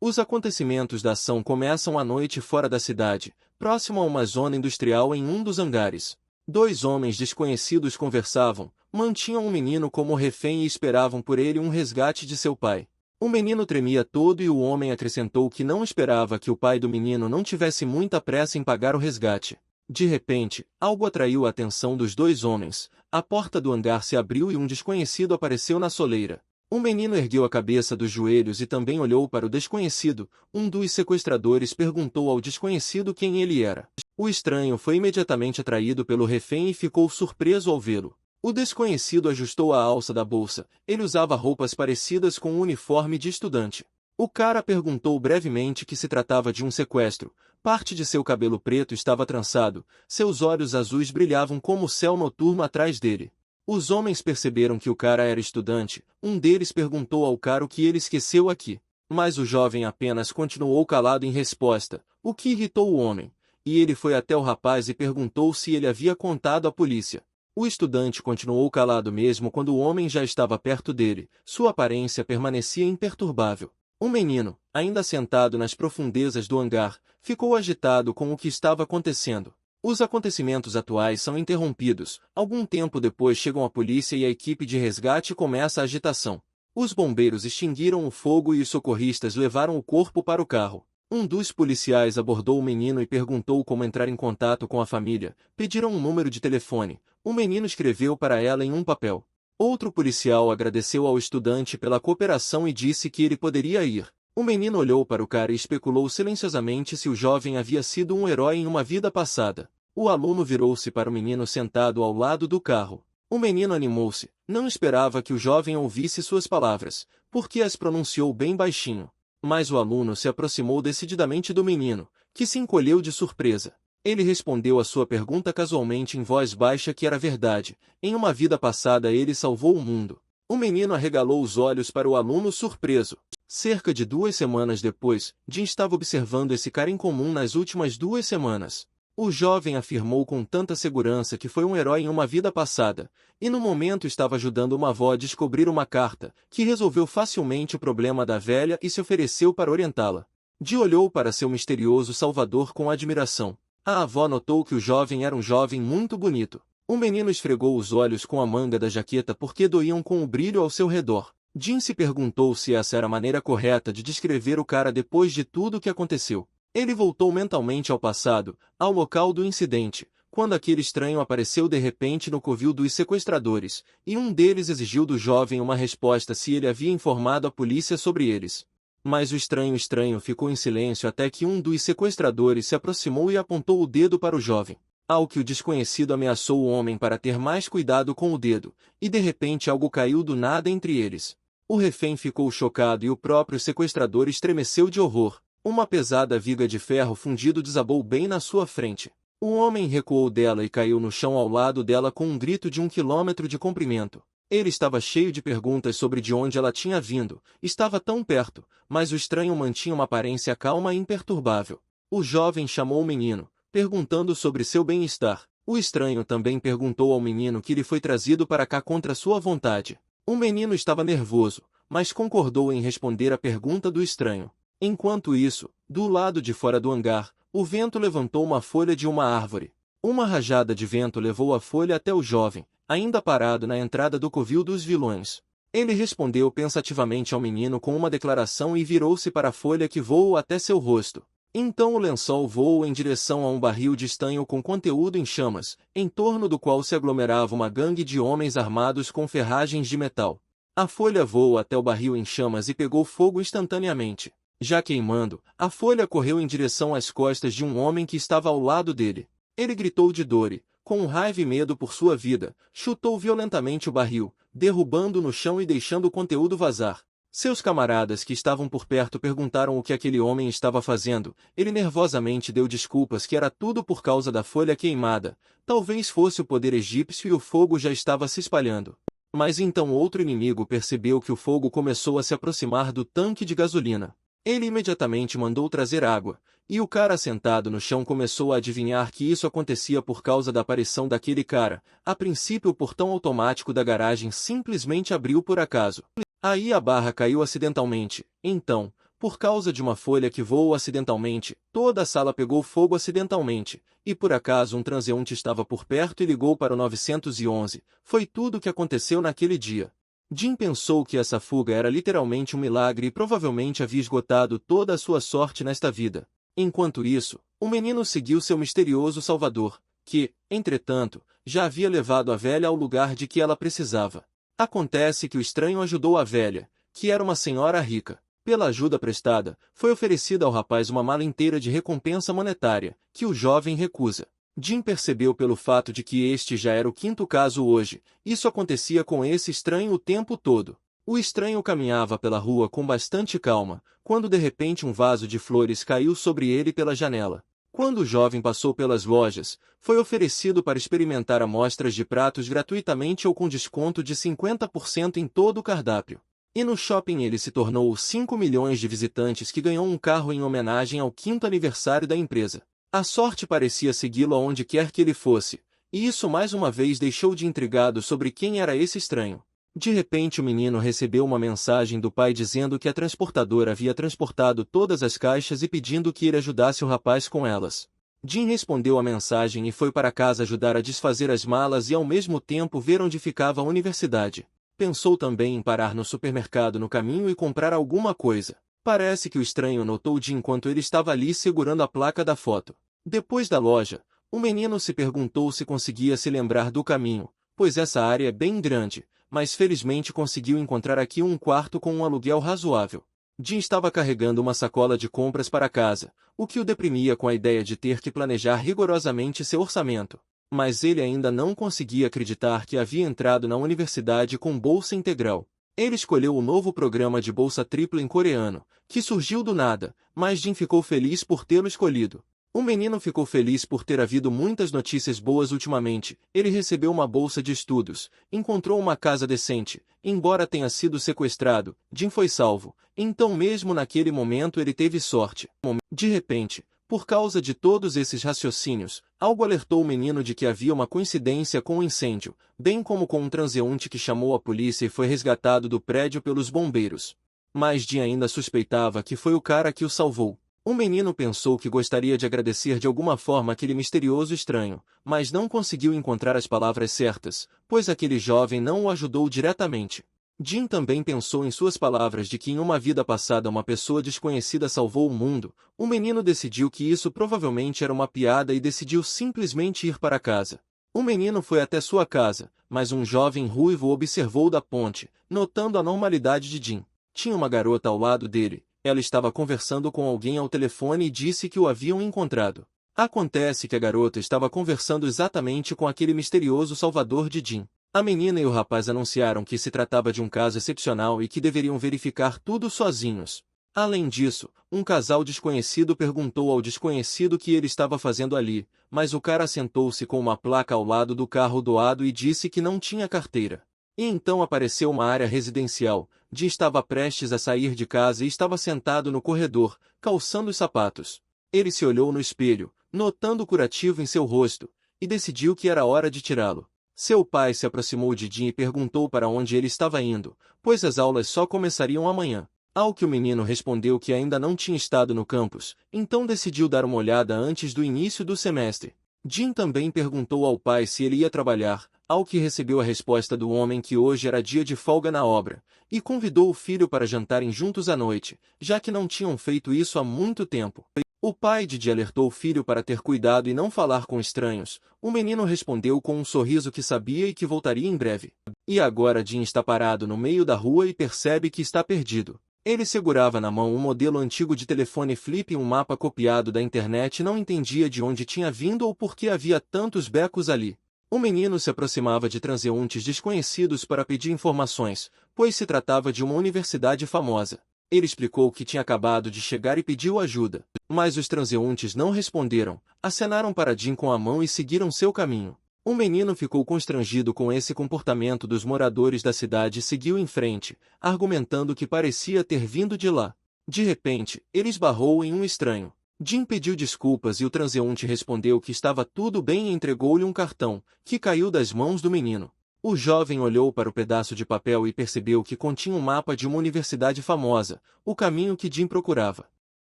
Os acontecimentos da ação começam à noite fora da cidade, próximo a uma zona industrial em um dos hangares. Dois homens desconhecidos conversavam, mantinham um menino como refém e esperavam por ele um resgate de seu pai. O menino tremia todo e o homem acrescentou que não esperava que o pai do menino não tivesse muita pressa em pagar o resgate. De repente, algo atraiu a atenção dos dois homens. A porta do hangar se abriu e um desconhecido apareceu na soleira. O menino ergueu a cabeça dos joelhos e também olhou para o desconhecido. Um dos sequestradores perguntou ao desconhecido quem ele era. O estranho foi imediatamente atraído pelo refém e ficou surpreso ao vê-lo. O desconhecido ajustou a alça da bolsa. Ele usava roupas parecidas com um uniforme de estudante. O cara perguntou brevemente que se tratava de um sequestro. Parte de seu cabelo preto estava trançado. Seus olhos azuis brilhavam como o céu noturno atrás dele. Os homens perceberam que o cara era estudante. Um deles perguntou ao cara o que ele esqueceu aqui. Mas o jovem apenas continuou calado em resposta, o que irritou o homem. E ele foi até o rapaz e perguntou se ele havia contado à polícia. O estudante continuou calado mesmo quando o homem já estava perto dele. Sua aparência permanecia imperturbável. O menino, ainda sentado nas profundezas do hangar, ficou agitado com o que estava acontecendo. Os acontecimentos atuais são interrompidos. Algum tempo depois chegam a polícia e a equipe de resgate começa a agitação. Os bombeiros extinguiram o fogo e os socorristas levaram o corpo para o carro. Um dos policiais abordou o menino e perguntou como entrar em contato com a família. Pediram um número de telefone. O menino escreveu para ela em um papel. Outro policial agradeceu ao estudante pela cooperação e disse que ele poderia ir. O menino olhou para o cara e especulou silenciosamente se o jovem havia sido um herói em uma vida passada. O aluno virou-se para o menino sentado ao lado do carro. O menino animou-se. Não esperava que o jovem ouvisse suas palavras, porque as pronunciou bem baixinho. Mas o aluno se aproximou decididamente do menino, que se encolheu de surpresa. Ele respondeu a sua pergunta casualmente em voz baixa que era verdade. Em uma vida passada ele salvou o mundo. O menino arregalou os olhos para o aluno surpreso. Cerca de 2 semanas depois, Jim estava observando esse cara incomum nas últimas 2 semanas. O jovem afirmou com tanta segurança que foi um herói em uma vida passada, e no momento estava ajudando uma avó a descobrir uma carta, que resolveu facilmente o problema da velha e se ofereceu para orientá-la. Jim olhou para seu misterioso salvador com admiração. A avó notou que o jovem era um jovem muito bonito. O menino esfregou os olhos com a manga da jaqueta porque doíam com o brilho ao seu redor. Jim se perguntou se essa era a maneira correta de descrever o cara depois de tudo o que aconteceu. Ele voltou mentalmente ao passado, ao local do incidente, quando aquele estranho apareceu de repente no covil dos sequestradores, e um deles exigiu do jovem uma resposta se ele havia informado a polícia sobre eles. Mas o estranho ficou em silêncio até que um dos sequestradores se aproximou e apontou o dedo para o jovem. Ao que o desconhecido ameaçou o homem para ter mais cuidado com o dedo, e de repente algo caiu do nada entre eles. O refém ficou chocado e o próprio sequestrador estremeceu de horror. Uma pesada viga de ferro fundido desabou bem na sua frente. O homem recuou dela e caiu no chão ao lado dela com um grito de 1 quilômetro de comprimento. Ele estava cheio de perguntas sobre de onde ela tinha vindo. Estava tão perto, mas o estranho mantinha uma aparência calma e imperturbável. O jovem chamou o menino, perguntando sobre seu bem-estar. O estranho também perguntou ao menino que lhe foi trazido para cá contra sua vontade. O menino estava nervoso, mas concordou em responder à pergunta do estranho. Enquanto isso, do lado de fora do hangar, o vento levantou uma folha de uma árvore. Uma rajada de vento levou a folha até o jovem, ainda parado na entrada do covil dos vilões. Ele respondeu pensativamente ao menino com uma declaração e virou-se para a folha que voou até seu rosto. Então o lençol voou em direção a um barril de estanho com conteúdo em chamas, em torno do qual se aglomerava uma gangue de homens armados com ferragens de metal. A folha voou até o barril em chamas e pegou fogo instantaneamente. Já queimando, a folha correu em direção às costas de um homem que estava ao lado dele. Ele gritou de dor e, com raiva e medo por sua vida, chutou violentamente o barril, derrubando-o no chão e deixando o conteúdo vazar. Seus camaradas que estavam por perto perguntaram o que aquele homem estava fazendo. Ele nervosamente deu desculpas que era tudo por causa da folha queimada. Talvez fosse o poder egípcio e o fogo já estava se espalhando. Mas então outro inimigo percebeu que o fogo começou a se aproximar do tanque de gasolina. Ele imediatamente mandou trazer água, e o cara sentado no chão começou a adivinhar que isso acontecia por causa da aparição daquele cara. A princípio o portão automático da garagem simplesmente abriu por acaso. Aí a barra caiu acidentalmente. Então, Por causa de uma folha que voou acidentalmente, toda a sala pegou fogo acidentalmente, e por acaso um transeunte estava por perto e ligou para o 911. Foi tudo o que aconteceu naquele dia. Jim pensou que essa fuga era literalmente um milagre e provavelmente havia esgotado toda a sua sorte nesta vida. Enquanto isso, o menino seguiu seu misterioso salvador, que, entretanto, já havia levado a velha ao lugar de que ela precisava. Acontece que o estranho ajudou a velha, que era uma senhora rica. Pela ajuda prestada, foi oferecida ao rapaz uma mala inteira de recompensa monetária, que o jovem recusa. Jim percebeu pelo fato de que este já era o quinto caso hoje. Isso acontecia com esse estranho o tempo todo. O estranho caminhava pela rua com bastante calma, quando de repente um vaso de flores caiu sobre ele pela janela. Quando o jovem passou pelas lojas, foi oferecido para experimentar amostras de pratos gratuitamente ou com desconto de 50% em todo o cardápio. E no shopping ele se tornou os 5 milhões de visitantes que ganhou um carro em homenagem ao quinto aniversário da empresa. A sorte parecia segui-lo aonde quer que ele fosse, e isso mais uma vez deixou de intrigado sobre quem era esse estranho. De repente o menino recebeu uma mensagem do pai dizendo que a transportadora havia transportado todas as caixas e pedindo que ele ajudasse o rapaz com elas. Jim respondeu à mensagem e foi para casa ajudar a desfazer as malas e ao mesmo tempo ver onde ficava a universidade. Pensou também em parar no supermercado no caminho e comprar alguma coisa. Parece que o estranho notou Jim enquanto ele estava ali segurando a placa da foto. Depois da loja, o menino se perguntou se conseguia se lembrar do caminho, pois essa área é bem grande, mas felizmente conseguiu encontrar aqui um quarto com um aluguel razoável. Jim estava carregando uma sacola de compras para casa, o que o deprimia com a ideia de ter que planejar rigorosamente seu orçamento. Mas ele ainda não conseguia acreditar que havia entrado na universidade com bolsa integral. Ele escolheu o novo programa de bolsa tripla em coreano, que surgiu do nada, mas Jim ficou feliz por tê-lo escolhido. O menino ficou feliz por ter havido muitas notícias boas ultimamente. Ele recebeu uma bolsa de estudos, encontrou uma casa decente, embora tenha sido sequestrado, Jim foi salvo. Então mesmo naquele momento ele teve sorte. De repente, por causa de todos esses raciocínios, algo alertou o menino de que havia uma coincidência com o incêndio, bem como com um transeunte que chamou a polícia e foi resgatado do prédio pelos bombeiros. Mas Jim ainda suspeitava que foi o cara que o salvou. O menino pensou que gostaria de agradecer de alguma forma aquele misterioso estranho, mas não conseguiu encontrar as palavras certas, pois aquele jovem não o ajudou diretamente. Jim também pensou em suas palavras de que em uma vida passada uma pessoa desconhecida salvou o mundo. O menino decidiu que isso provavelmente era uma piada e decidiu simplesmente ir para casa. O menino foi até sua casa, mas um jovem ruivo observou da ponte, notando a normalidade de Jim. Tinha uma garota ao lado dele. Ela estava conversando com alguém ao telefone e disse que o haviam encontrado. Acontece que a garota estava conversando exatamente com aquele misterioso salvador de Jim. A menina e o rapaz anunciaram que se tratava de um caso excepcional e que deveriam verificar tudo sozinhos. Além disso, um casal desconhecido perguntou ao desconhecido o que ele estava fazendo ali, mas o cara sentou-se com uma placa ao lado do carro doado e disse que não tinha carteira. E então apareceu uma área residencial. Jim estava prestes a sair de casa e estava sentado no corredor, calçando os sapatos. Ele se olhou no espelho, notando o curativo em seu rosto, e decidiu que era hora de tirá-lo. Seu pai se aproximou de Jim e perguntou para onde ele estava indo, pois as aulas só começariam amanhã. Ao que o menino respondeu que ainda não tinha estado no campus, então decidiu dar uma olhada antes do início do semestre. Jim também perguntou ao pai se ele ia trabalhar, ao que recebeu a resposta do homem que hoje era dia de folga na obra, e convidou o filho para jantarem juntos à noite, já que não tinham feito isso há muito tempo. O pai de Jim alertou o filho para ter cuidado e não falar com estranhos. O menino respondeu com um sorriso que sabia e que voltaria em breve. E agora Jim está parado no meio da rua e percebe que está perdido. Ele segurava na mão um modelo antigo de telefone flip e um mapa copiado da internet e não entendia de onde tinha vindo ou por que havia tantos becos ali. O menino se aproximava de transeuntes desconhecidos para pedir informações, pois se tratava de uma universidade famosa. Ele explicou que tinha acabado de chegar e pediu ajuda, mas os transeuntes não responderam, acenaram para Jim com a mão e seguiram seu caminho. O menino ficou constrangido com esse comportamento dos moradores da cidade e seguiu em frente, argumentando que parecia ter vindo de lá. De repente, ele esbarrou em um estranho. Jim pediu desculpas e o transeunte respondeu que estava tudo bem e entregou-lhe um cartão, que caiu das mãos do menino. O jovem olhou para o pedaço de papel e percebeu que continha um mapa de uma universidade famosa, o caminho que Jim procurava.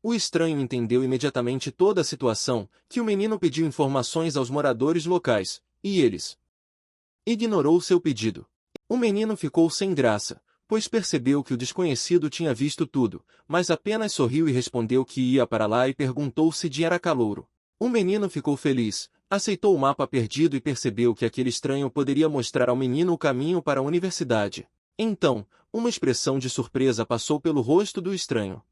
O estranho entendeu imediatamente toda a situação, que o menino pediu informações aos moradores locais, e eles ignorou seu pedido. O menino ficou sem graça, pois percebeu que o desconhecido tinha visto tudo, mas apenas sorriu e respondeu que ia para lá e perguntou se Jim era calouro. O menino ficou feliz, aceitou o mapa perdido e percebeu que aquele estranho poderia mostrar ao menino o caminho para a universidade. Então, uma expressão de surpresa passou pelo rosto do estranho.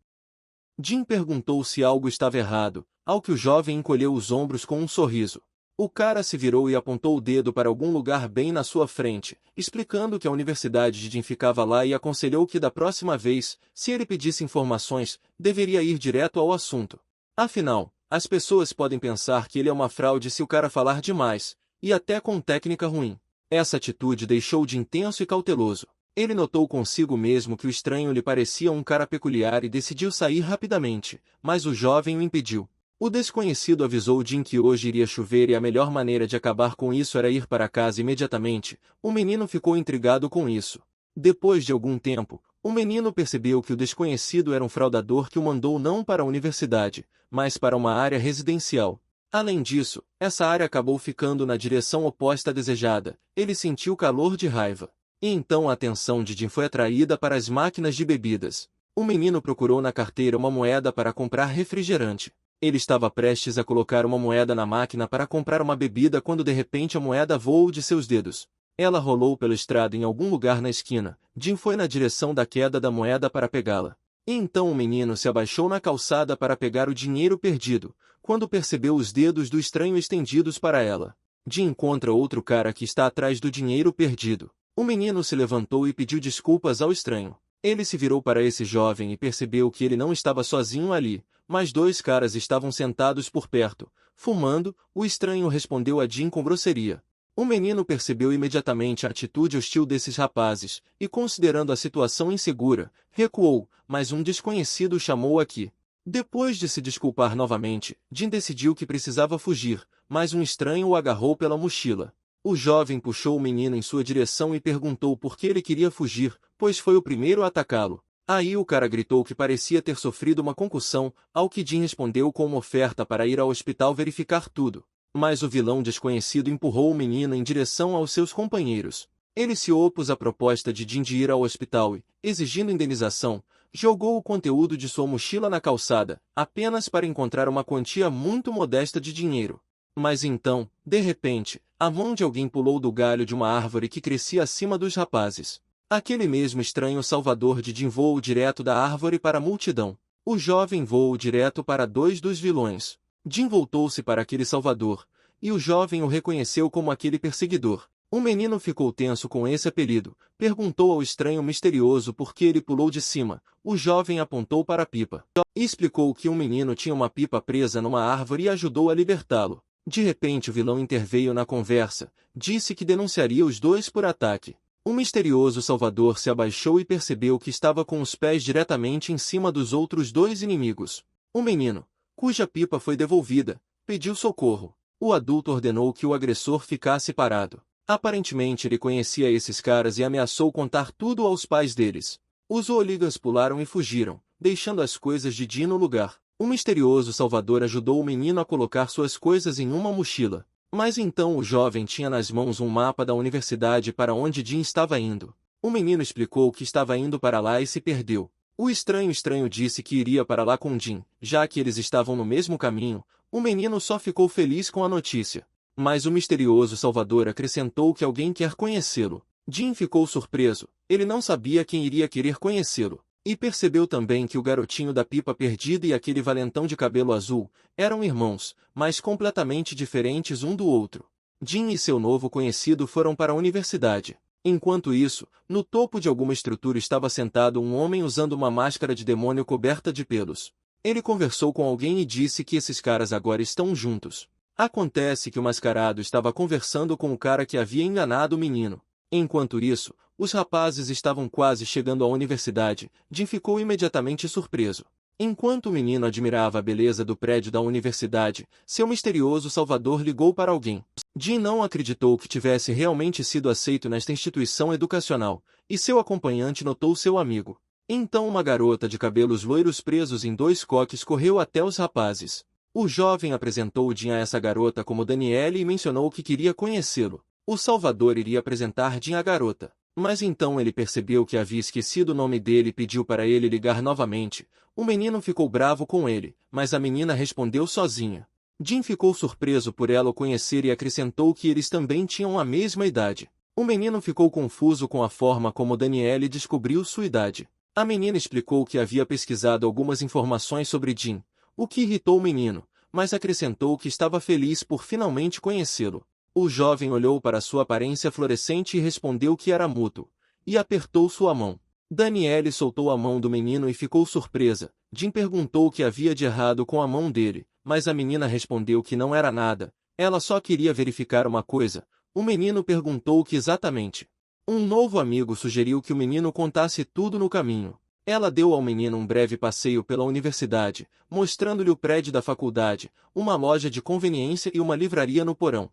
Jim perguntou se algo estava errado, ao que o jovem encolheu os ombros com um sorriso. O cara se virou e apontou o dedo para algum lugar bem na sua frente, explicando que a universidade de Jim ficava lá e aconselhou que da próxima vez, se ele pedisse informações, deveria ir direto ao assunto. Afinal, as pessoas podem pensar que ele é uma fraude se o cara falar demais, e até com técnica ruim. Essa atitude deixou Jim tenso e cauteloso. Ele notou consigo mesmo que o estranho lhe parecia um cara peculiar e decidiu sair rapidamente, mas o jovem o impediu. O desconhecido avisou Jim que hoje iria chover e a melhor maneira de acabar com isso era ir para casa imediatamente. O menino ficou intrigado com isso. Depois de algum tempo, o menino percebeu que o desconhecido era um fraudador que o mandou não para a universidade, mas para uma área residencial. Além disso, essa área acabou ficando na direção oposta à desejada. Ele sentiu calor de raiva. E então a atenção de Jim foi atraída para as máquinas de bebidas. O menino procurou na carteira uma moeda para comprar refrigerante. Ele estava prestes a colocar uma moeda na máquina para comprar uma bebida quando de repente a moeda voou de seus dedos. Ela rolou pela estrada em algum lugar na esquina. Jim foi na direção da queda da moeda para pegá-la. E então o menino se abaixou na calçada para pegar o dinheiro perdido, quando percebeu os dedos do estranho estendidos para ela. Jim encontra outro cara que está atrás do dinheiro perdido. O menino se levantou e pediu desculpas ao estranho. Ele se virou para esse jovem e percebeu que ele não estava sozinho ali, mas dois caras estavam sentados por perto, fumando. O estranho respondeu a Jim com grosseria. O menino percebeu imediatamente a atitude hostil desses rapazes, e considerando a situação insegura, recuou, mas um desconhecido o chamou aqui. Depois de se desculpar novamente, Jim decidiu que precisava fugir, mas um estranho o agarrou pela mochila. O jovem puxou o menino em sua direção e perguntou por que ele queria fugir, pois foi o primeiro a atacá-lo. Aí o cara gritou que parecia ter sofrido uma concussão, ao que Jim respondeu com uma oferta para ir ao hospital verificar tudo. Mas o vilão desconhecido empurrou o menino em direção aos seus companheiros. Ele se opôs à proposta de Jim de ir ao hospital e, exigindo indenização, jogou o conteúdo de sua mochila na calçada, apenas para encontrar uma quantia muito modesta de dinheiro. Mas então, de repente, a mão de alguém pulou do galho de uma árvore que crescia acima dos rapazes. Aquele mesmo estranho salvador de Jim voou direto da árvore para a multidão. O jovem voou direto para dois dos vilões. Jim voltou-se para aquele salvador, e o jovem o reconheceu como aquele perseguidor. O menino ficou tenso com esse apelido, perguntou ao estranho misterioso por que ele pulou de cima. O jovem apontou para a pipa. E explicou que um menino tinha uma pipa presa numa árvore e ajudou a libertá-lo. De repente o vilão interveio na conversa, disse que denunciaria os dois por ataque. O misterioso salvador se abaixou e percebeu que estava com os pés diretamente em cima dos outros dois inimigos. O menino, cuja pipa foi devolvida, pediu socorro. O adulto ordenou que o agressor ficasse parado. Aparentemente ele conhecia esses caras e ameaçou contar tudo aos pais deles. Os hooligans pularam e fugiram, deixando as coisas de Jim no lugar. O misterioso salvador ajudou o menino a colocar suas coisas em uma mochila. Mas então o jovem tinha nas mãos um mapa da universidade para onde Jim estava indo. O menino explicou que estava indo para lá e se perdeu. O estranho disse que iria para lá com Jim, já que eles estavam no mesmo caminho. O menino só ficou feliz com a notícia. Mas o misterioso salvador acrescentou que alguém quer conhecê-lo. Jim ficou surpreso. Ele não sabia quem iria querer conhecê-lo. E percebeu também que o garotinho da pipa perdida e aquele valentão de cabelo azul eram irmãos, mas completamente diferentes um do outro. Jim e seu novo conhecido foram para a universidade. Enquanto isso, no topo de alguma estrutura estava sentado um homem usando uma máscara de demônio coberta de pelos. Ele conversou com alguém e disse que esses caras agora estão juntos. Acontece que o mascarado estava conversando com o cara que havia enganado o menino. Enquanto isso, os rapazes estavam quase chegando à universidade. Jim ficou imediatamente surpreso. Enquanto o menino admirava a beleza do prédio da universidade, seu misterioso salvador ligou para alguém. Jim não acreditou que tivesse realmente sido aceito nesta instituição educacional, e seu acompanhante notou seu amigo. Então uma garota de cabelos loiros presos em dois coques correu até os rapazes. O jovem apresentou Jim a essa garota como Daniele e mencionou que queria conhecê-lo. O salvador iria apresentar Jim à garota. Mas então ele percebeu que havia esquecido o nome dele e pediu para ele ligar novamente. O menino ficou bravo com ele, mas a menina respondeu sozinha. Jim ficou surpreso por ela o conhecer e acrescentou que eles também tinham a mesma idade. O menino ficou confuso com a forma como Daniele descobriu sua idade. A menina explicou que havia pesquisado algumas informações sobre Jim, o que irritou o menino, mas acrescentou que estava feliz por finalmente conhecê-lo. O jovem olhou para sua aparência fluorescente e respondeu que era mútuo, e apertou sua mão. Daniele soltou a mão do menino e ficou surpresa. Jim perguntou o que havia de errado com a mão dele, mas a menina respondeu que não era nada, ela só queria verificar uma coisa. O menino perguntou o que exatamente. Um novo amigo sugeriu que o menino contasse tudo no caminho. Ela deu ao menino um breve passeio pela universidade, mostrando-lhe o prédio da faculdade, uma loja de conveniência e uma livraria no porão.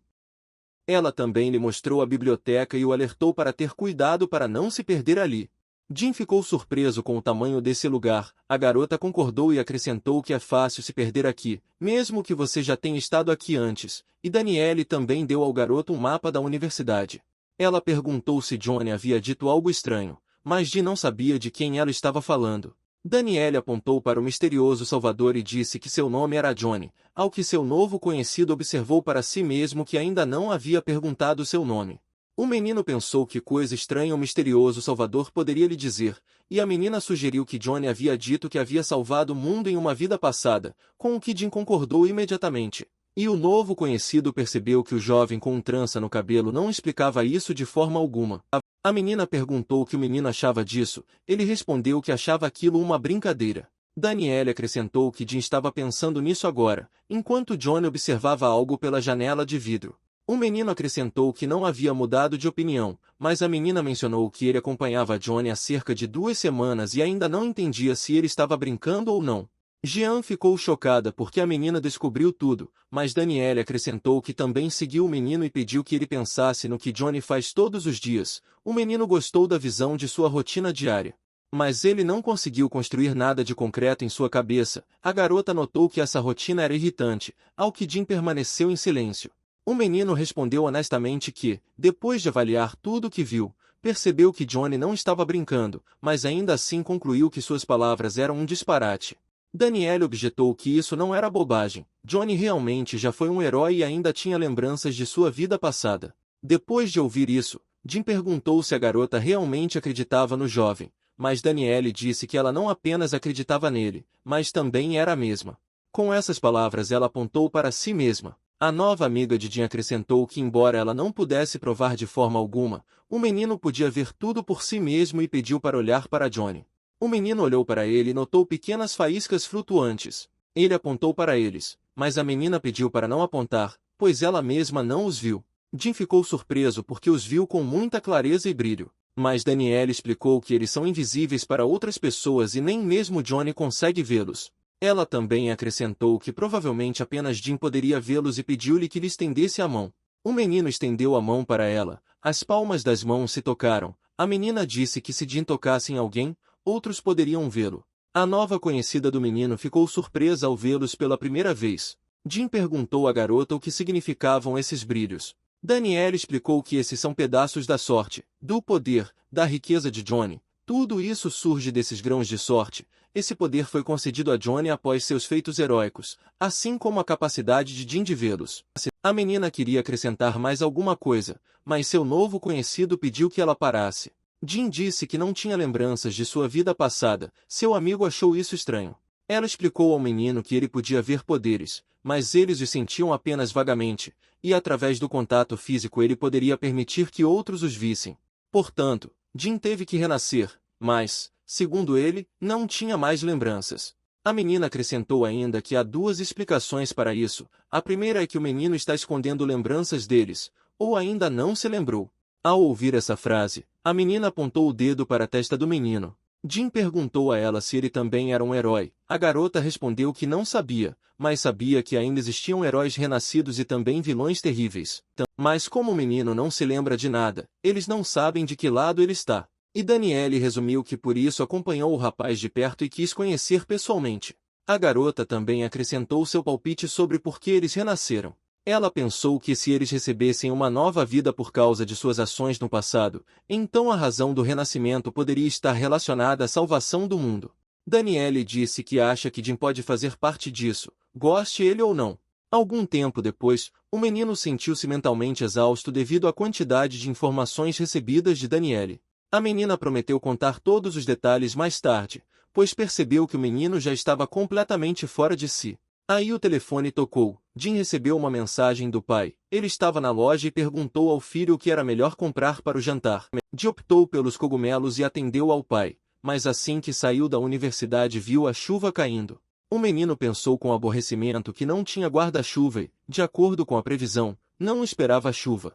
Ela também lhe mostrou a biblioteca e o alertou para ter cuidado para não se perder ali. Jim ficou surpreso com o tamanho desse lugar. A garota concordou e acrescentou que é fácil se perder aqui, mesmo que você já tenha estado aqui antes, e Daniele também deu ao garoto um mapa da universidade. Ela perguntou se Johnny havia dito algo estranho, mas Jim não sabia de quem ela estava falando. Daniele apontou para o misterioso salvador e disse que seu nome era Johnny, ao que seu novo conhecido observou para si mesmo que ainda não havia perguntado seu nome. O menino pensou que coisa estranha o misterioso salvador poderia lhe dizer, e a menina sugeriu que Johnny havia dito que havia salvado o mundo em uma vida passada, com o que Jim concordou imediatamente. E o novo conhecido percebeu que o jovem com um trança no cabelo não explicava isso de forma alguma. A menina perguntou o que o menino achava disso, ele respondeu que achava aquilo uma brincadeira. Daniele acrescentou que Jim estava pensando nisso agora, enquanto Johnny observava algo pela janela de vidro. O menino acrescentou que não havia mudado de opinião, mas a menina mencionou que ele acompanhava Johnny há cerca de 2 semanas e ainda não entendia se ele estava brincando ou não. Jean ficou chocada porque a menina descobriu tudo, mas Daniele acrescentou que também seguiu o menino e pediu que ele pensasse no que Johnny faz todos os dias. O menino gostou da visão de sua rotina diária. Mas ele não conseguiu construir nada de concreto em sua cabeça. A garota notou que essa rotina era irritante, ao que Jim permaneceu em silêncio. O menino respondeu honestamente que, depois de avaliar tudo o que viu, percebeu que Johnny não estava brincando, mas ainda assim concluiu que suas palavras eram um disparate. Daniele objetou que isso não era bobagem. Johnny realmente já foi um herói e ainda tinha lembranças de sua vida passada. Depois de ouvir isso, Jim perguntou se a garota realmente acreditava no jovem, mas Daniele disse que ela não apenas acreditava nele, mas também era a mesma. Com essas palavras ela apontou para si mesma. A nova amiga de Jim acrescentou que embora ela não pudesse provar de forma alguma, o menino podia ver tudo por si mesmo e pediu para olhar para Johnny. O menino olhou para ele e notou pequenas faíscas flutuantes. Ele apontou para eles, mas a menina pediu para não apontar, pois ela mesma não os viu. Jim ficou surpreso porque os viu com muita clareza e brilho. Mas Daniele explicou que eles são invisíveis para outras pessoas e nem mesmo Johnny consegue vê-los. Ela também acrescentou que provavelmente apenas Jim poderia vê-los e pediu-lhe que lhe estendesse a mão. O menino estendeu a mão para ela, as palmas das mãos se tocaram. A menina disse que se Jim tocasse em alguém, outros poderiam vê-lo. A nova conhecida do menino ficou surpresa ao vê-los pela primeira vez. Jim perguntou à garota o que significavam esses brilhos. Daniele explicou que esses são pedaços da sorte, do poder, da riqueza de Johnny. Tudo isso surge desses grãos de sorte. Esse poder foi concedido a Johnny após seus feitos heróicos, assim como a capacidade de Jim de vê-los. A menina queria acrescentar mais alguma coisa, mas seu novo conhecido pediu que ela parasse. Jim disse que não tinha lembranças de sua vida passada. Seu amigo achou isso estranho. Ela explicou ao menino que ele podia ver poderes, mas eles os sentiam apenas vagamente, e através do contato físico ele poderia permitir que outros os vissem. Portanto, Jim teve que renascer, mas, segundo ele, não tinha mais lembranças. A menina acrescentou ainda que há 2 explicações para isso. A primeira é que o menino está escondendo lembranças deles, ou ainda não se lembrou. Ao ouvir essa frase, a menina apontou o dedo para a testa do menino. Jim perguntou a ela se ele também era um herói. A garota respondeu que não sabia, mas sabia que ainda existiam heróis renascidos e também vilões terríveis. Mas como o menino não se lembra de nada, eles não sabem de que lado ele está. E Daniele resumiu que por isso acompanhou o rapaz de perto e quis conhecer pessoalmente. A garota também acrescentou seu palpite sobre por que eles renasceram. Ela pensou que se eles recebessem uma nova vida por causa de suas ações no passado, então a razão do renascimento poderia estar relacionada à salvação do mundo. Daniele disse que acha que Jim pode fazer parte disso, goste ele ou não. Algum tempo depois, o menino sentiu-se mentalmente exausto devido à quantidade de informações recebidas de Daniele. A menina prometeu contar todos os detalhes mais tarde, pois percebeu que o menino já estava completamente fora de si. Aí o telefone tocou. Jim recebeu uma mensagem do pai. Ele estava na loja e perguntou ao filho o que era melhor comprar para o jantar. Jim optou pelos cogumelos e atendeu ao pai, mas assim que saiu da universidade viu a chuva caindo. O menino pensou com aborrecimento que não tinha guarda-chuva e, de acordo com a previsão, não esperava a chuva.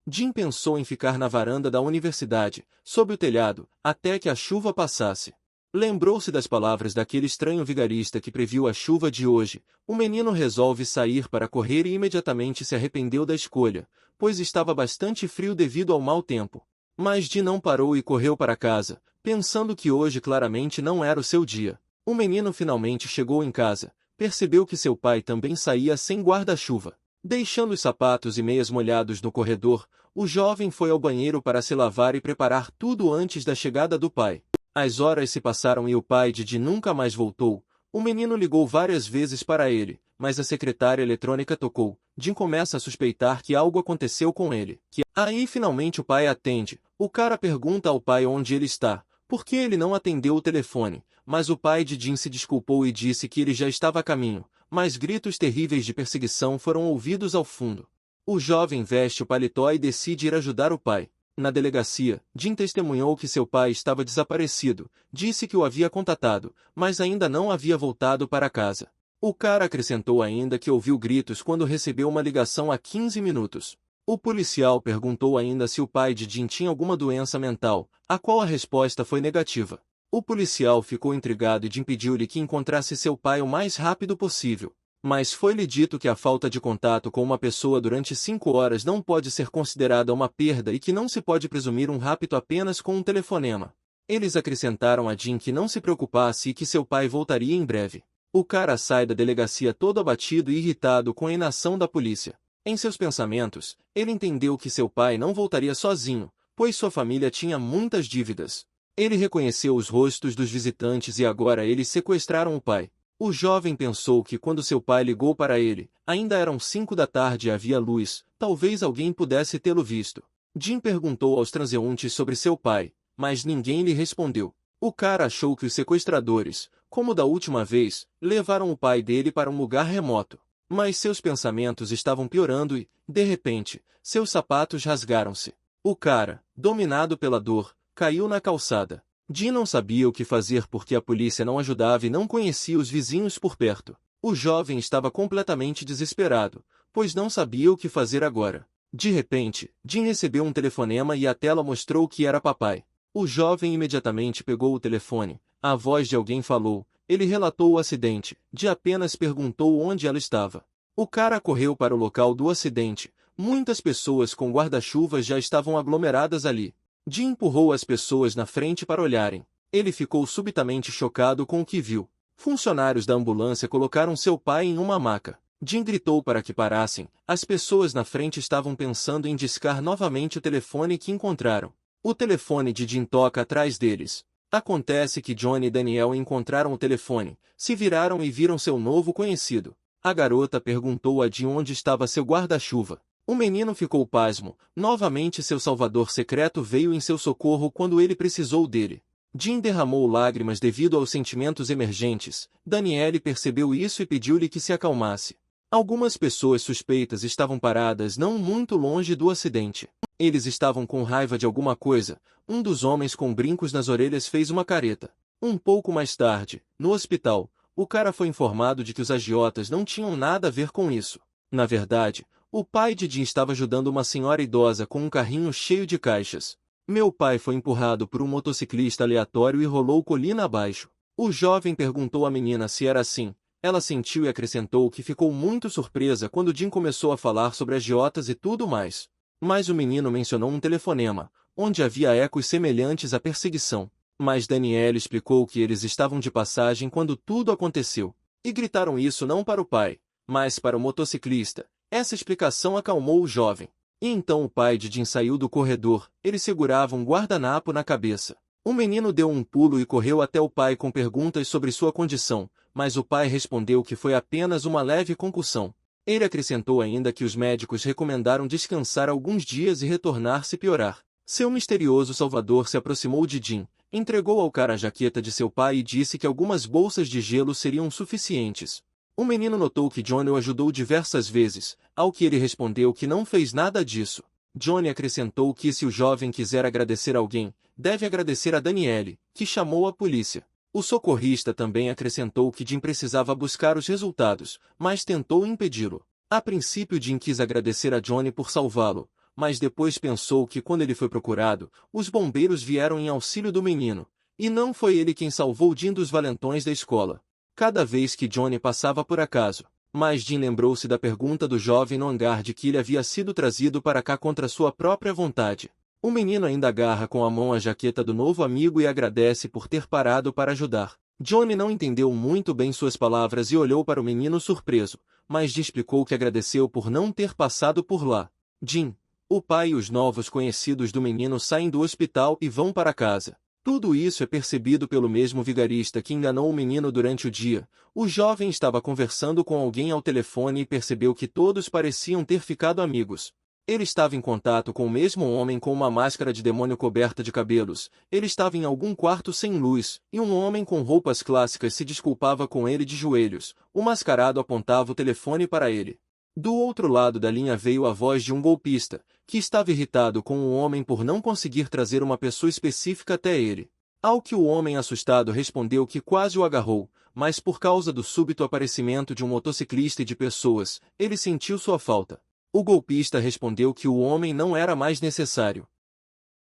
Jim pensou em ficar na varanda da universidade, sob o telhado, até que a chuva passasse. Lembrou-se das palavras daquele estranho vigarista que previu a chuva de hoje. O menino resolve sair para correr e imediatamente se arrependeu da escolha, pois estava bastante frio devido ao mau tempo. Mas Jim não parou e correu para casa, pensando que hoje claramente não era o seu dia. O menino finalmente chegou em casa, percebeu que seu pai também saía sem guarda-chuva. Deixando os sapatos e meias molhados no corredor, o jovem foi ao banheiro para se lavar e preparar tudo antes da chegada do pai. As horas se passaram e o pai de Jim nunca mais voltou. O menino ligou várias vezes para ele, mas a secretária eletrônica tocou. Jim começa a suspeitar que algo aconteceu com ele. Aí finalmente o pai atende. O cara pergunta ao pai onde ele está, porque ele não atendeu o telefone, mas o pai de Jim se desculpou e disse que ele já estava a caminho, mas gritos terríveis de perseguição foram ouvidos ao fundo. O jovem veste o paletó e decide ir ajudar o pai. Na delegacia, Jim testemunhou que seu pai estava desaparecido, disse que o havia contatado, mas ainda não havia voltado para casa. O cara acrescentou ainda que ouviu gritos quando recebeu uma ligação há 15 minutos. O policial perguntou ainda se o pai de Jim tinha alguma doença mental, a qual a resposta foi negativa. O policial ficou intrigado e Jim pediu-lhe que encontrasse seu pai o mais rápido possível. Mas foi-lhe dito que a falta de contato com uma pessoa durante 5 horas não pode ser considerada uma perda e que não se pode presumir um rapto apenas com um telefonema. Eles acrescentaram a Jim que não se preocupasse e que seu pai voltaria em breve. O cara sai da delegacia todo abatido e irritado com a inação da polícia. Em seus pensamentos, ele entendeu que seu pai não voltaria sozinho, pois sua família tinha muitas dívidas. Ele reconheceu os rostos dos visitantes e agora eles sequestraram o pai. O jovem pensou que quando seu pai ligou para ele, ainda eram 5 da tarde e havia luz, talvez alguém pudesse tê-lo visto. Jim perguntou aos transeuntes sobre seu pai, mas ninguém lhe respondeu. O cara achou que os sequestradores, como da última vez, levaram o pai dele para um lugar remoto. Mas seus pensamentos estavam piorando e, de repente, seus sapatos rasgaram-se. O cara, dominado pela dor, caiu na calçada. Jim não sabia o que fazer porque a polícia não ajudava e não conhecia os vizinhos por perto. O jovem estava completamente desesperado, pois não sabia o que fazer agora. De repente, Jim recebeu um telefonema e a tela mostrou que era papai. O jovem imediatamente pegou o telefone. A voz de alguém falou. Ele relatou o acidente. Jim apenas perguntou onde ela estava. O cara correu para o local do acidente. Muitas pessoas com guarda-chuvas já estavam aglomeradas ali. Jim empurrou as pessoas na frente para olharem. Ele ficou subitamente chocado com o que viu. Funcionários da ambulância colocaram seu pai em uma maca. Jim gritou para que parassem. As pessoas na frente estavam pensando em discar novamente o telefone que encontraram. O telefone de Jim toca atrás deles. Acontece que Johnny e Daniel encontraram o telefone, se viraram e viram seu novo conhecido. A garota perguntou a Jim onde estava seu guarda-chuva. O menino ficou pasmo. Novamente seu salvador secreto veio em seu socorro quando ele precisou dele. Jim derramou lágrimas devido aos sentimentos emergentes. Daniele percebeu isso e pediu-lhe que se acalmasse. Algumas pessoas suspeitas estavam paradas não muito longe do acidente. Eles estavam com raiva de alguma coisa. Um dos homens com brincos nas orelhas fez uma careta. Um pouco mais tarde, no hospital, o cara foi informado de que os agiotas não tinham nada a ver com isso. Na verdade, o pai de Jim estava ajudando uma senhora idosa com um carrinho cheio de caixas. Meu pai foi empurrado por um motociclista aleatório e rolou colina abaixo. O jovem perguntou à menina se era assim. Ela sentiu e acrescentou que ficou muito surpresa quando Jim começou a falar sobre agiotas e tudo mais. Mas o menino mencionou um telefonema, onde havia ecos semelhantes à perseguição. Mas Danielle explicou que eles estavam de passagem quando tudo aconteceu. E gritaram isso não para o pai, mas para o motociclista. Essa explicação acalmou o jovem. E então o pai de Jim saiu do corredor, ele segurava um guardanapo na cabeça. O menino deu um pulo e correu até o pai com perguntas sobre sua condição, mas o pai respondeu que foi apenas uma leve concussão. Ele acrescentou ainda que os médicos recomendaram descansar alguns dias e retornar se piorar. Seu misterioso salvador se aproximou de Jim, entregou ao cara a jaqueta de seu pai e disse que algumas bolsas de gelo seriam suficientes. O menino notou que Johnny o ajudou diversas vezes, ao que ele respondeu que não fez nada disso. Johnny acrescentou que se o jovem quiser agradecer alguém, deve agradecer a Danielle, que chamou a polícia. O socorrista também acrescentou que Jim precisava buscar os resultados, mas tentou impedi-lo. A princípio Jim quis agradecer a Johnny por salvá-lo, mas depois pensou que quando ele foi procurado, os bombeiros vieram em auxílio do menino, e não foi ele quem salvou Jim dos valentões da escola. Cada vez que Johnny passava por acaso, mas Jim lembrou-se da pergunta do jovem no hangar de que ele havia sido trazido para cá contra sua própria vontade. O menino ainda agarra com a mão a jaqueta do novo amigo e agradece por ter parado para ajudar. Johnny não entendeu muito bem suas palavras e olhou para o menino surpreso, mas Jim explicou que agradeceu por não ter passado por lá. Jim, o pai e os novos conhecidos do menino saem do hospital e vão para casa. Tudo isso é percebido pelo mesmo vigarista que enganou o menino durante o dia. O jovem estava conversando com alguém ao telefone e percebeu que todos pareciam ter ficado amigos. Ele estava em contato com o mesmo homem com uma máscara de demônio coberta de cabelos. Ele estava em algum quarto sem luz, e um homem com roupas clássicas se desculpava com ele de joelhos. O mascarado apontava o telefone para ele. Do outro lado da linha veio a voz de um golpista, que estava irritado com o homem por não conseguir trazer uma pessoa específica até ele. Ao que o homem assustado respondeu que quase o agarrou, mas por causa do súbito aparecimento de um motociclista e de pessoas, ele sentiu sua falta. O golpista respondeu que o homem não era mais necessário.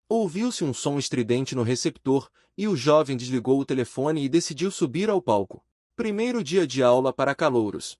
Ouviu-se um som estridente no receptor, e o jovem desligou o telefone e decidiu subir ao palco. Primeiro dia de aula para calouros.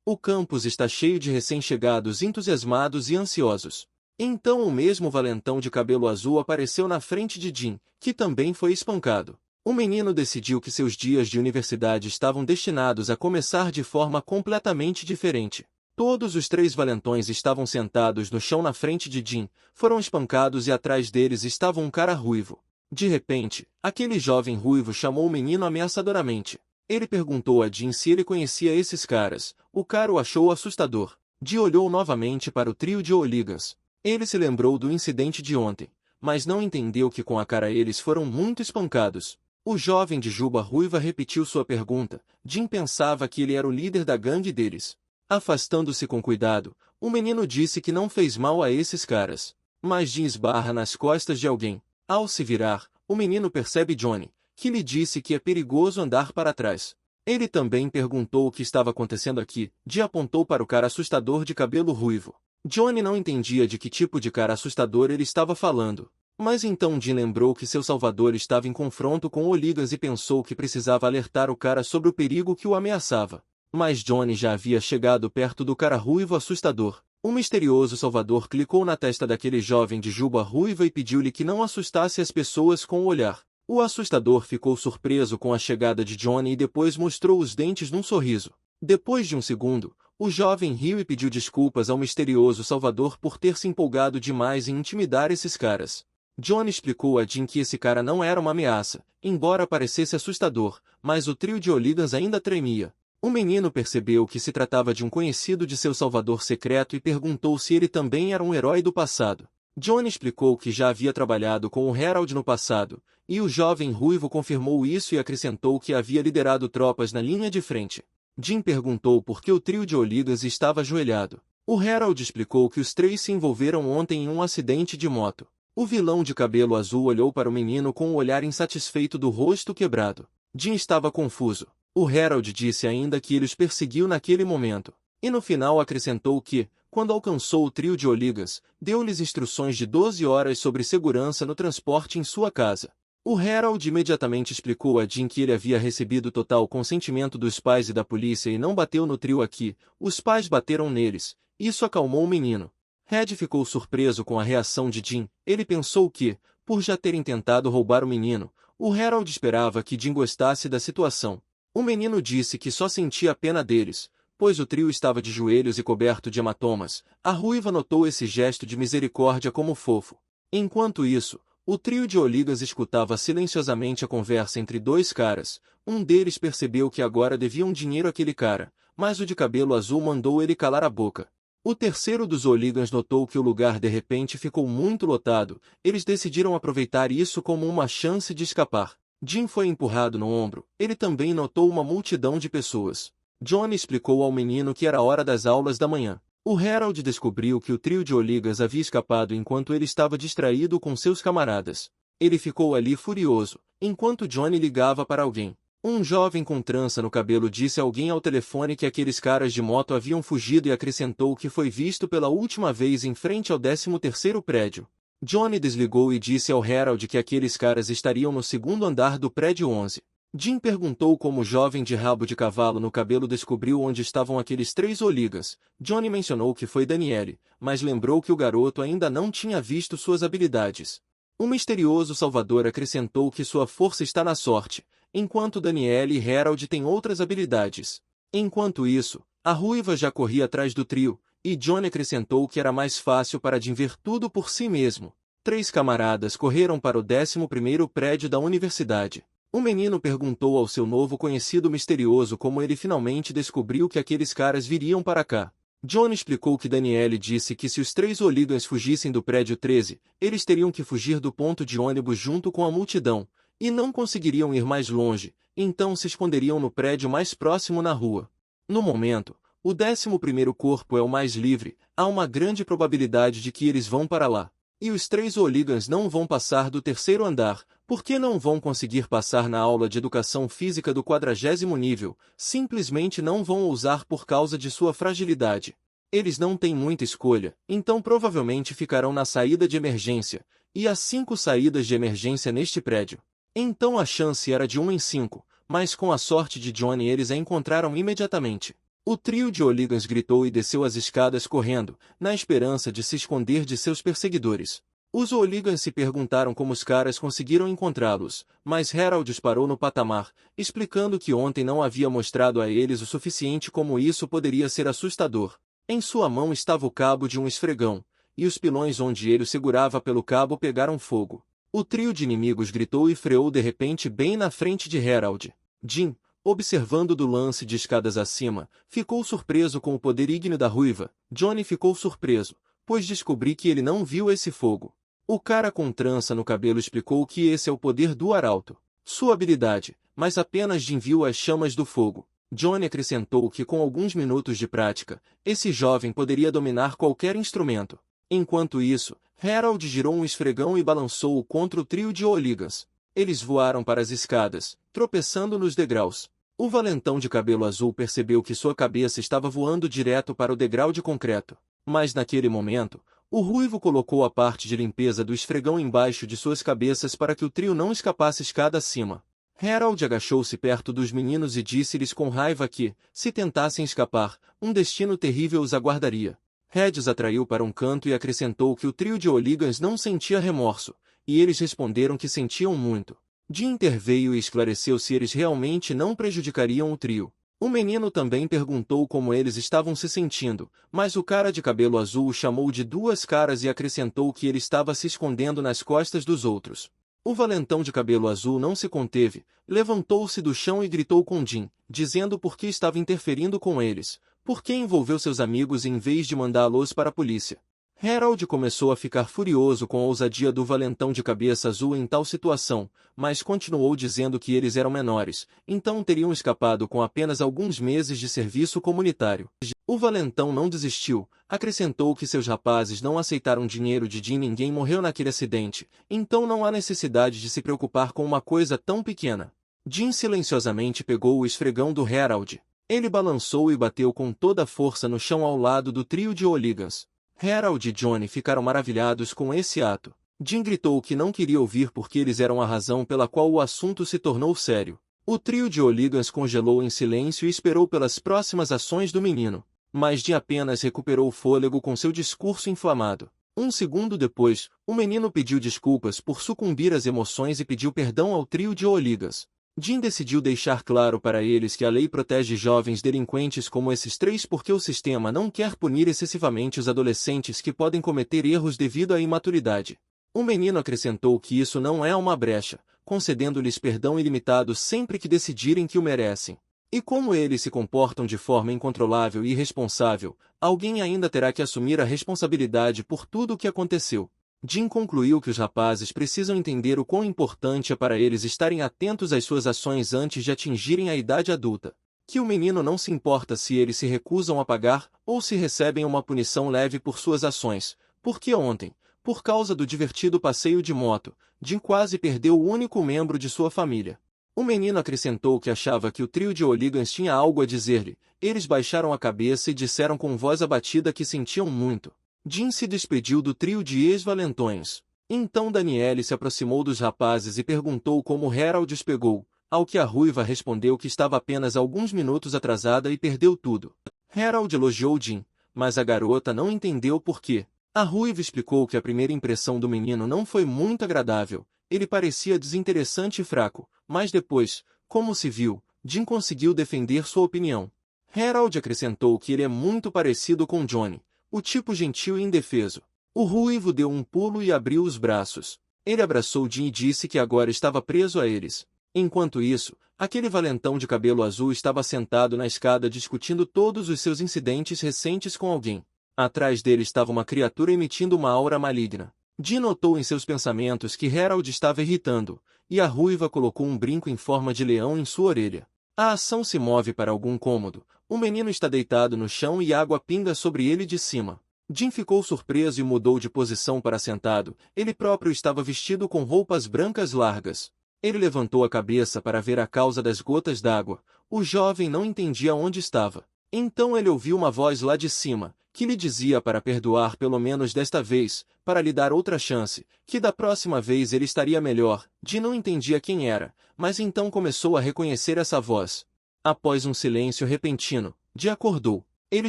O campus está cheio de recém-chegados entusiasmados e ansiosos. Então o mesmo valentão de cabelo azul apareceu na frente de Jim, que também foi espancado. O menino decidiu que seus dias de universidade estavam destinados a começar de forma completamente diferente. Todos os três valentões estavam sentados no chão na frente de Jim, foram espancados e atrás deles estava um cara ruivo. De repente, aquele jovem ruivo chamou o menino ameaçadoramente. Ele perguntou a Jim se ele conhecia esses caras. O cara o achou assustador. Jim olhou novamente para o trio de hooligans. Ele se lembrou do incidente de ontem, mas não entendeu que com a cara eles foram muito espancados. O jovem de juba ruiva repetiu sua pergunta. Jim pensava que ele era o líder da gangue deles. Afastando-se com cuidado, o menino disse que não fez mal a esses caras. Mas Jim esbarra nas costas de alguém. Ao se virar, o menino percebe Johnny, que lhe disse que é perigoso andar para trás. Ele também perguntou o que estava acontecendo aqui. Jim apontou para o cara assustador de cabelo ruivo. Johnny não entendia de que tipo de cara assustador ele estava falando. Mas então Jim lembrou que seu salvador estava em confronto com hooligans e pensou que precisava alertar o cara sobre o perigo que o ameaçava. Mas Johnny já havia chegado perto do cara ruivo assustador. O misterioso salvador clicou na testa daquele jovem de juba ruiva e pediu-lhe que não assustasse as pessoas com o olhar. O assustador ficou surpreso com a chegada de Johnny e depois mostrou os dentes num sorriso. Depois de um segundo, o jovem riu e pediu desculpas ao misterioso salvador por ter se empolgado demais em intimidar esses caras. Johnny explicou a Jim que esse cara não era uma ameaça, embora parecesse assustador, mas o trio de hooligans ainda tremia. O menino percebeu que se tratava de um conhecido de seu salvador secreto e perguntou se ele também era um herói do passado. Johnny explicou que já havia trabalhado com o Herald no passado, e o jovem ruivo confirmou isso e acrescentou que havia liderado tropas na linha de frente. Jim perguntou por que o trio de hooligans estava ajoelhado. O Herald explicou que os três se envolveram ontem em um acidente de moto. O vilão de cabelo azul olhou para o menino com um olhar insatisfeito do rosto quebrado. Jim estava confuso. O Herald disse ainda que ele os perseguiu naquele momento. E no final acrescentou que, Quando alcançou o trio de Oligas, deu-lhes instruções de 12 horas sobre segurança no transporte em sua casa. O Harold imediatamente explicou a Jim que ele havia recebido total consentimento dos pais e da polícia e não bateu no trio aqui. Os pais bateram neles. Isso acalmou o menino. Red ficou surpreso com a reação de Jim. Ele pensou que, por já terem tentado roubar o menino, o Harold esperava que Jim gostasse da situação. O menino disse que só sentia pena deles, pois o trio estava de joelhos e coberto de hematomas. A ruiva notou esse gesto de misericórdia como fofo. Enquanto isso, o trio de Oligas escutava silenciosamente a conversa entre dois caras. Um deles percebeu que agora deviam dinheiro àquele cara, mas o de cabelo azul mandou ele calar a boca. O terceiro dos Oligans notou que o lugar de repente ficou muito lotado. Eles decidiram aproveitar isso como uma chance de escapar. Jim foi empurrado no ombro. Ele também notou uma multidão de pessoas. Johnny explicou ao menino que era a hora das aulas da manhã. O Harold descobriu que o trio de Oligas havia escapado enquanto ele estava distraído com seus camaradas. Ele ficou ali furioso, enquanto Johnny ligava para alguém. Um jovem com trança no cabelo disse a alguém ao telefone que aqueles caras de moto haviam fugido e acrescentou que foi visto pela última vez em frente ao 13º prédio. Johnny desligou e disse ao Harold que aqueles caras estariam no segundo andar do prédio 11. Jim perguntou como o jovem de rabo de cavalo no cabelo descobriu onde estavam aqueles 3 Oligas. Johnny mencionou que foi Daniele, mas lembrou que o garoto ainda não tinha visto suas habilidades. O misterioso Salvador acrescentou que sua força está na sorte, enquanto Daniele e Harold têm outras habilidades. Enquanto isso, a ruiva já corria atrás do trio, e Johnny acrescentou que era mais fácil para Jim ver tudo por si mesmo. 3 camaradas correram para o 11º prédio da universidade. O menino perguntou ao seu novo conhecido misterioso como ele finalmente descobriu que aqueles caras viriam para cá. Johnny explicou que Daniele disse que se os 3 Oligans fugissem do prédio 13, eles teriam que fugir do ponto de ônibus junto com a multidão, e não conseguiriam ir mais longe, então se esconderiam no prédio mais próximo na rua. No momento, o 11º corpo é o mais livre, há uma grande probabilidade de que eles vão para lá. E os 3 Oligans não vão passar do 3º andar, porque não vão conseguir passar na aula de educação física do 40º nível, simplesmente não vão ousar por causa de sua fragilidade. Eles não têm muita escolha, então provavelmente ficarão na saída de emergência, e há 5 saídas de emergência neste prédio. Então a chance era de 1 em 5, mas com a sorte de Johnny eles a encontraram imediatamente. O trio de Oligans gritou e desceu as escadas correndo, na esperança de se esconder de seus perseguidores. Os Oligans se perguntaram como os caras conseguiram encontrá-los, mas Harold os parou no patamar, explicando que ontem não havia mostrado a eles o suficiente como isso poderia ser assustador. Em sua mão estava o cabo de um esfregão, e os pilões onde ele o segurava pelo cabo pegaram fogo. O trio de inimigos gritou e freou de repente bem na frente de Harold. Jim, observando do lance de escadas acima, ficou surpreso com o poder ígneo da ruiva. Johnny ficou surpreso, pois descobri que ele não viu esse fogo. O cara com trança no cabelo explicou que esse é o poder do arauto, sua habilidade, mas apenas Jim viu as chamas do fogo. Johnny acrescentou que com alguns minutos de prática, esse jovem poderia dominar qualquer instrumento. Enquanto isso, Harold girou um esfregão e balançou-o contra o trio de Oligans. Eles voaram para as escadas, tropeçando nos degraus. O valentão de cabelo azul percebeu que sua cabeça estava voando direto para o degrau de concreto. Mas naquele momento, o ruivo colocou a parte de limpeza do esfregão embaixo de suas cabeças para que o trio não escapasse escada acima. Harold agachou-se perto dos meninos e disse-lhes com raiva que, se tentassem escapar, um destino terrível os aguardaria. Red os atraiu para um canto e acrescentou que o trio de Oligans não sentia remorso, e eles responderam que sentiam muito. Jim interveio e esclareceu se eles realmente não prejudicariam o trio. O menino também perguntou como eles estavam se sentindo, mas o cara de cabelo azul o chamou de 2 caras e acrescentou que ele estava se escondendo nas costas dos outros. O valentão de cabelo azul não se conteve, levantou-se do chão e gritou com Jim, dizendo por que estava interferindo com eles, por que envolveu seus amigos em vez de mandá-los para a polícia. Harold começou a ficar furioso com a ousadia do valentão de cabeça azul em tal situação, mas continuou dizendo que eles eram menores, então teriam escapado com apenas alguns meses de serviço comunitário. O valentão não desistiu, acrescentou que seus rapazes não aceitaram dinheiro de Jim e ninguém morreu naquele acidente, então não há necessidade de se preocupar com uma coisa tão pequena. Jim silenciosamente pegou o esfregão do Harold. Ele balançou e bateu com toda a força no chão ao lado do trio de hooligans. Harold e Johnny ficaram maravilhados com esse ato. Jim gritou que não queria ouvir porque eles eram a razão pela qual o assunto se tornou sério. O trio de hooligans congelou em silêncio e esperou pelas próximas ações do menino. Mas Jim apenas recuperou o fôlego com seu discurso inflamado. Um segundo depois, o menino pediu desculpas por sucumbir às emoções e pediu perdão ao trio de hooligans. Jim decidiu deixar claro para eles que a lei protege jovens delinquentes como esses três porque o sistema não quer punir excessivamente os adolescentes que podem cometer erros devido à imaturidade. O menino acrescentou que isso não é uma brecha, concedendo-lhes perdão ilimitado sempre que decidirem que o merecem. E como eles se comportam de forma incontrolável e irresponsável, alguém ainda terá que assumir a responsabilidade por tudo o que aconteceu. Jim concluiu que os rapazes precisam entender o quão importante é para eles estarem atentos às suas ações antes de atingirem a idade adulta. Que o menino não se importa se eles se recusam a pagar ou se recebem uma punição leve por suas ações, porque ontem, por causa do divertido passeio de moto, Jim quase perdeu o único membro de sua família. O menino acrescentou que achava que o trio de hooligans tinha algo a dizer-lhe. Eles baixaram a cabeça e disseram com voz abatida que sentiam muito. Jim se despediu do trio de ex-valentões. Então Daniele se aproximou dos rapazes e perguntou como Harold os pegou, ao que a ruiva respondeu que estava apenas alguns minutos atrasada e perdeu tudo. Harold elogiou Jim, mas a garota não entendeu por quê. A ruiva explicou que a primeira impressão do menino não foi muito agradável. Ele parecia desinteressante e fraco, mas depois, como se viu, Jim conseguiu defender sua opinião. Harold acrescentou que ele é muito parecido com Johnny, o tipo gentil e indefeso. O ruivo deu um pulo e abriu os braços. Ele abraçou Jim e disse que agora estava preso a eles. Enquanto isso, aquele valentão de cabelo azul estava sentado na escada discutindo todos os seus incidentes recentes com alguém. Atrás dele estava uma criatura emitindo uma aura maligna. Jim notou em seus pensamentos que Harold estava irritando, e a ruiva colocou um brinco em forma de leão em sua orelha. A ação se move para algum cômodo. O menino está deitado no chão e água pinga sobre ele de cima. Jim ficou surpreso e mudou de posição para sentado. Ele próprio estava vestido com roupas brancas largas. Ele levantou a cabeça para ver a causa das gotas d'água. O jovem não entendia onde estava. Então ele ouviu uma voz lá de cima, que lhe dizia para perdoar pelo menos desta vez, para lhe dar outra chance, que da próxima vez ele estaria melhor. Jim não entendia quem era, mas então começou a reconhecer essa voz. Após um silêncio repentino, Jim acordou. Ele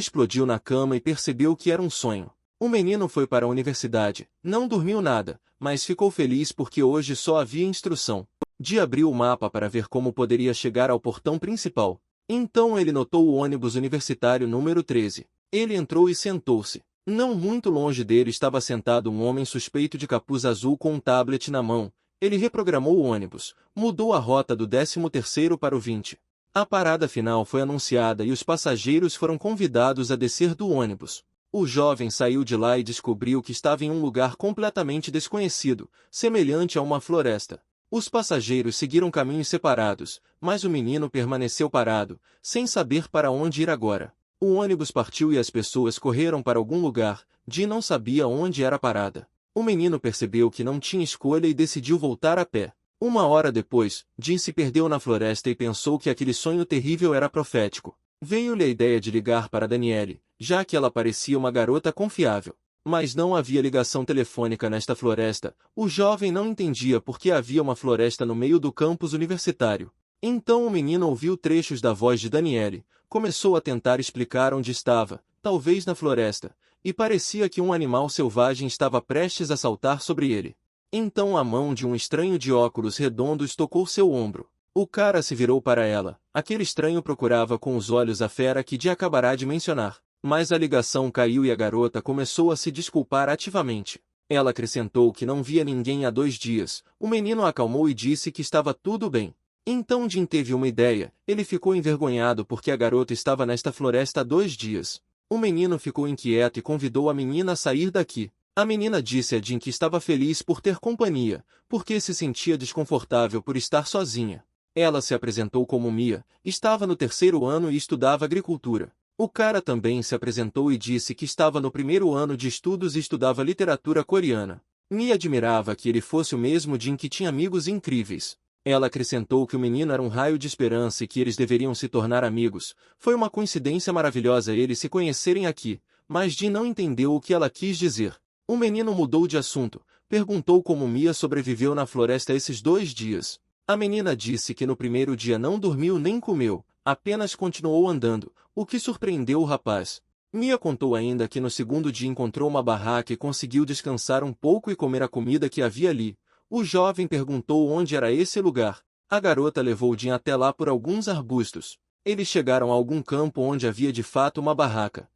explodiu na cama e percebeu que era um sonho. O menino foi para a universidade, não dormiu nada, mas ficou feliz porque hoje só havia instrução. Jim abriu o mapa para ver como poderia chegar ao portão principal. Então ele notou o ônibus universitário número 13. Ele entrou e sentou-se. Não muito longe dele estava sentado um homem suspeito de capuz azul com um tablet na mão. Ele reprogramou o ônibus, mudou a rota do 13º para o 20. A parada final foi anunciada e os passageiros foram convidados a descer do ônibus. O jovem saiu de lá e descobriu que estava em um lugar completamente desconhecido, semelhante a uma floresta. Os passageiros seguiram caminhos separados, mas o menino permaneceu parado, sem saber para onde ir agora. O ônibus partiu e as pessoas correram para algum lugar. Jim não sabia onde era a parada. O menino percebeu que não tinha escolha e decidiu voltar a pé. Uma hora depois, Jim se perdeu na floresta e pensou que aquele sonho terrível era profético. Veio-lhe a ideia de ligar para Daniele, já que ela parecia uma garota confiável. Mas não havia ligação telefônica nesta floresta. O jovem não entendia por que havia uma floresta no meio do campus universitário. Então o menino ouviu trechos da voz de Daniele, começou a tentar explicar onde estava, talvez na floresta, e parecia que um animal selvagem estava prestes a saltar sobre ele. Então a mão de um estranho de óculos redondos tocou seu ombro. O cara se virou para ela. Aquele estranho procurava com os olhos a fera que Jim acabará de mencionar. Mas a ligação caiu e a garota começou a se desculpar ativamente. Ela acrescentou que não via ninguém há 2 dias. O menino a acalmou e disse que estava tudo bem. Então Jim teve uma ideia. Ele ficou envergonhado porque a garota estava nesta floresta há 2 dias. O menino ficou inquieto e convidou a menina a sair daqui. A menina disse a Jim que estava feliz por ter companhia, porque se sentia desconfortável por estar sozinha. Ela se apresentou como Mia, estava no 3º ano e estudava agricultura. O cara também se apresentou e disse que estava no 1º ano de estudos e estudava literatura coreana. Mia admirava que ele fosse o mesmo Jim que tinha amigos incríveis. Ela acrescentou que o menino era um raio de esperança e que eles deveriam se tornar amigos. Foi uma coincidência maravilhosa eles se conhecerem aqui, mas Jin não entendeu o que ela quis dizer. O menino mudou de assunto, perguntou como Mia sobreviveu na floresta esses 2 dias. A menina disse que no primeiro dia não dormiu nem comeu, apenas continuou andando, o que surpreendeu o rapaz. Mia contou ainda que no segundo dia encontrou uma barraca e conseguiu descansar um pouco e comer a comida que havia ali. O jovem perguntou onde era esse lugar. A garota levou Jin até lá por alguns arbustos. Eles chegaram a algum campo onde havia de fato uma barraca.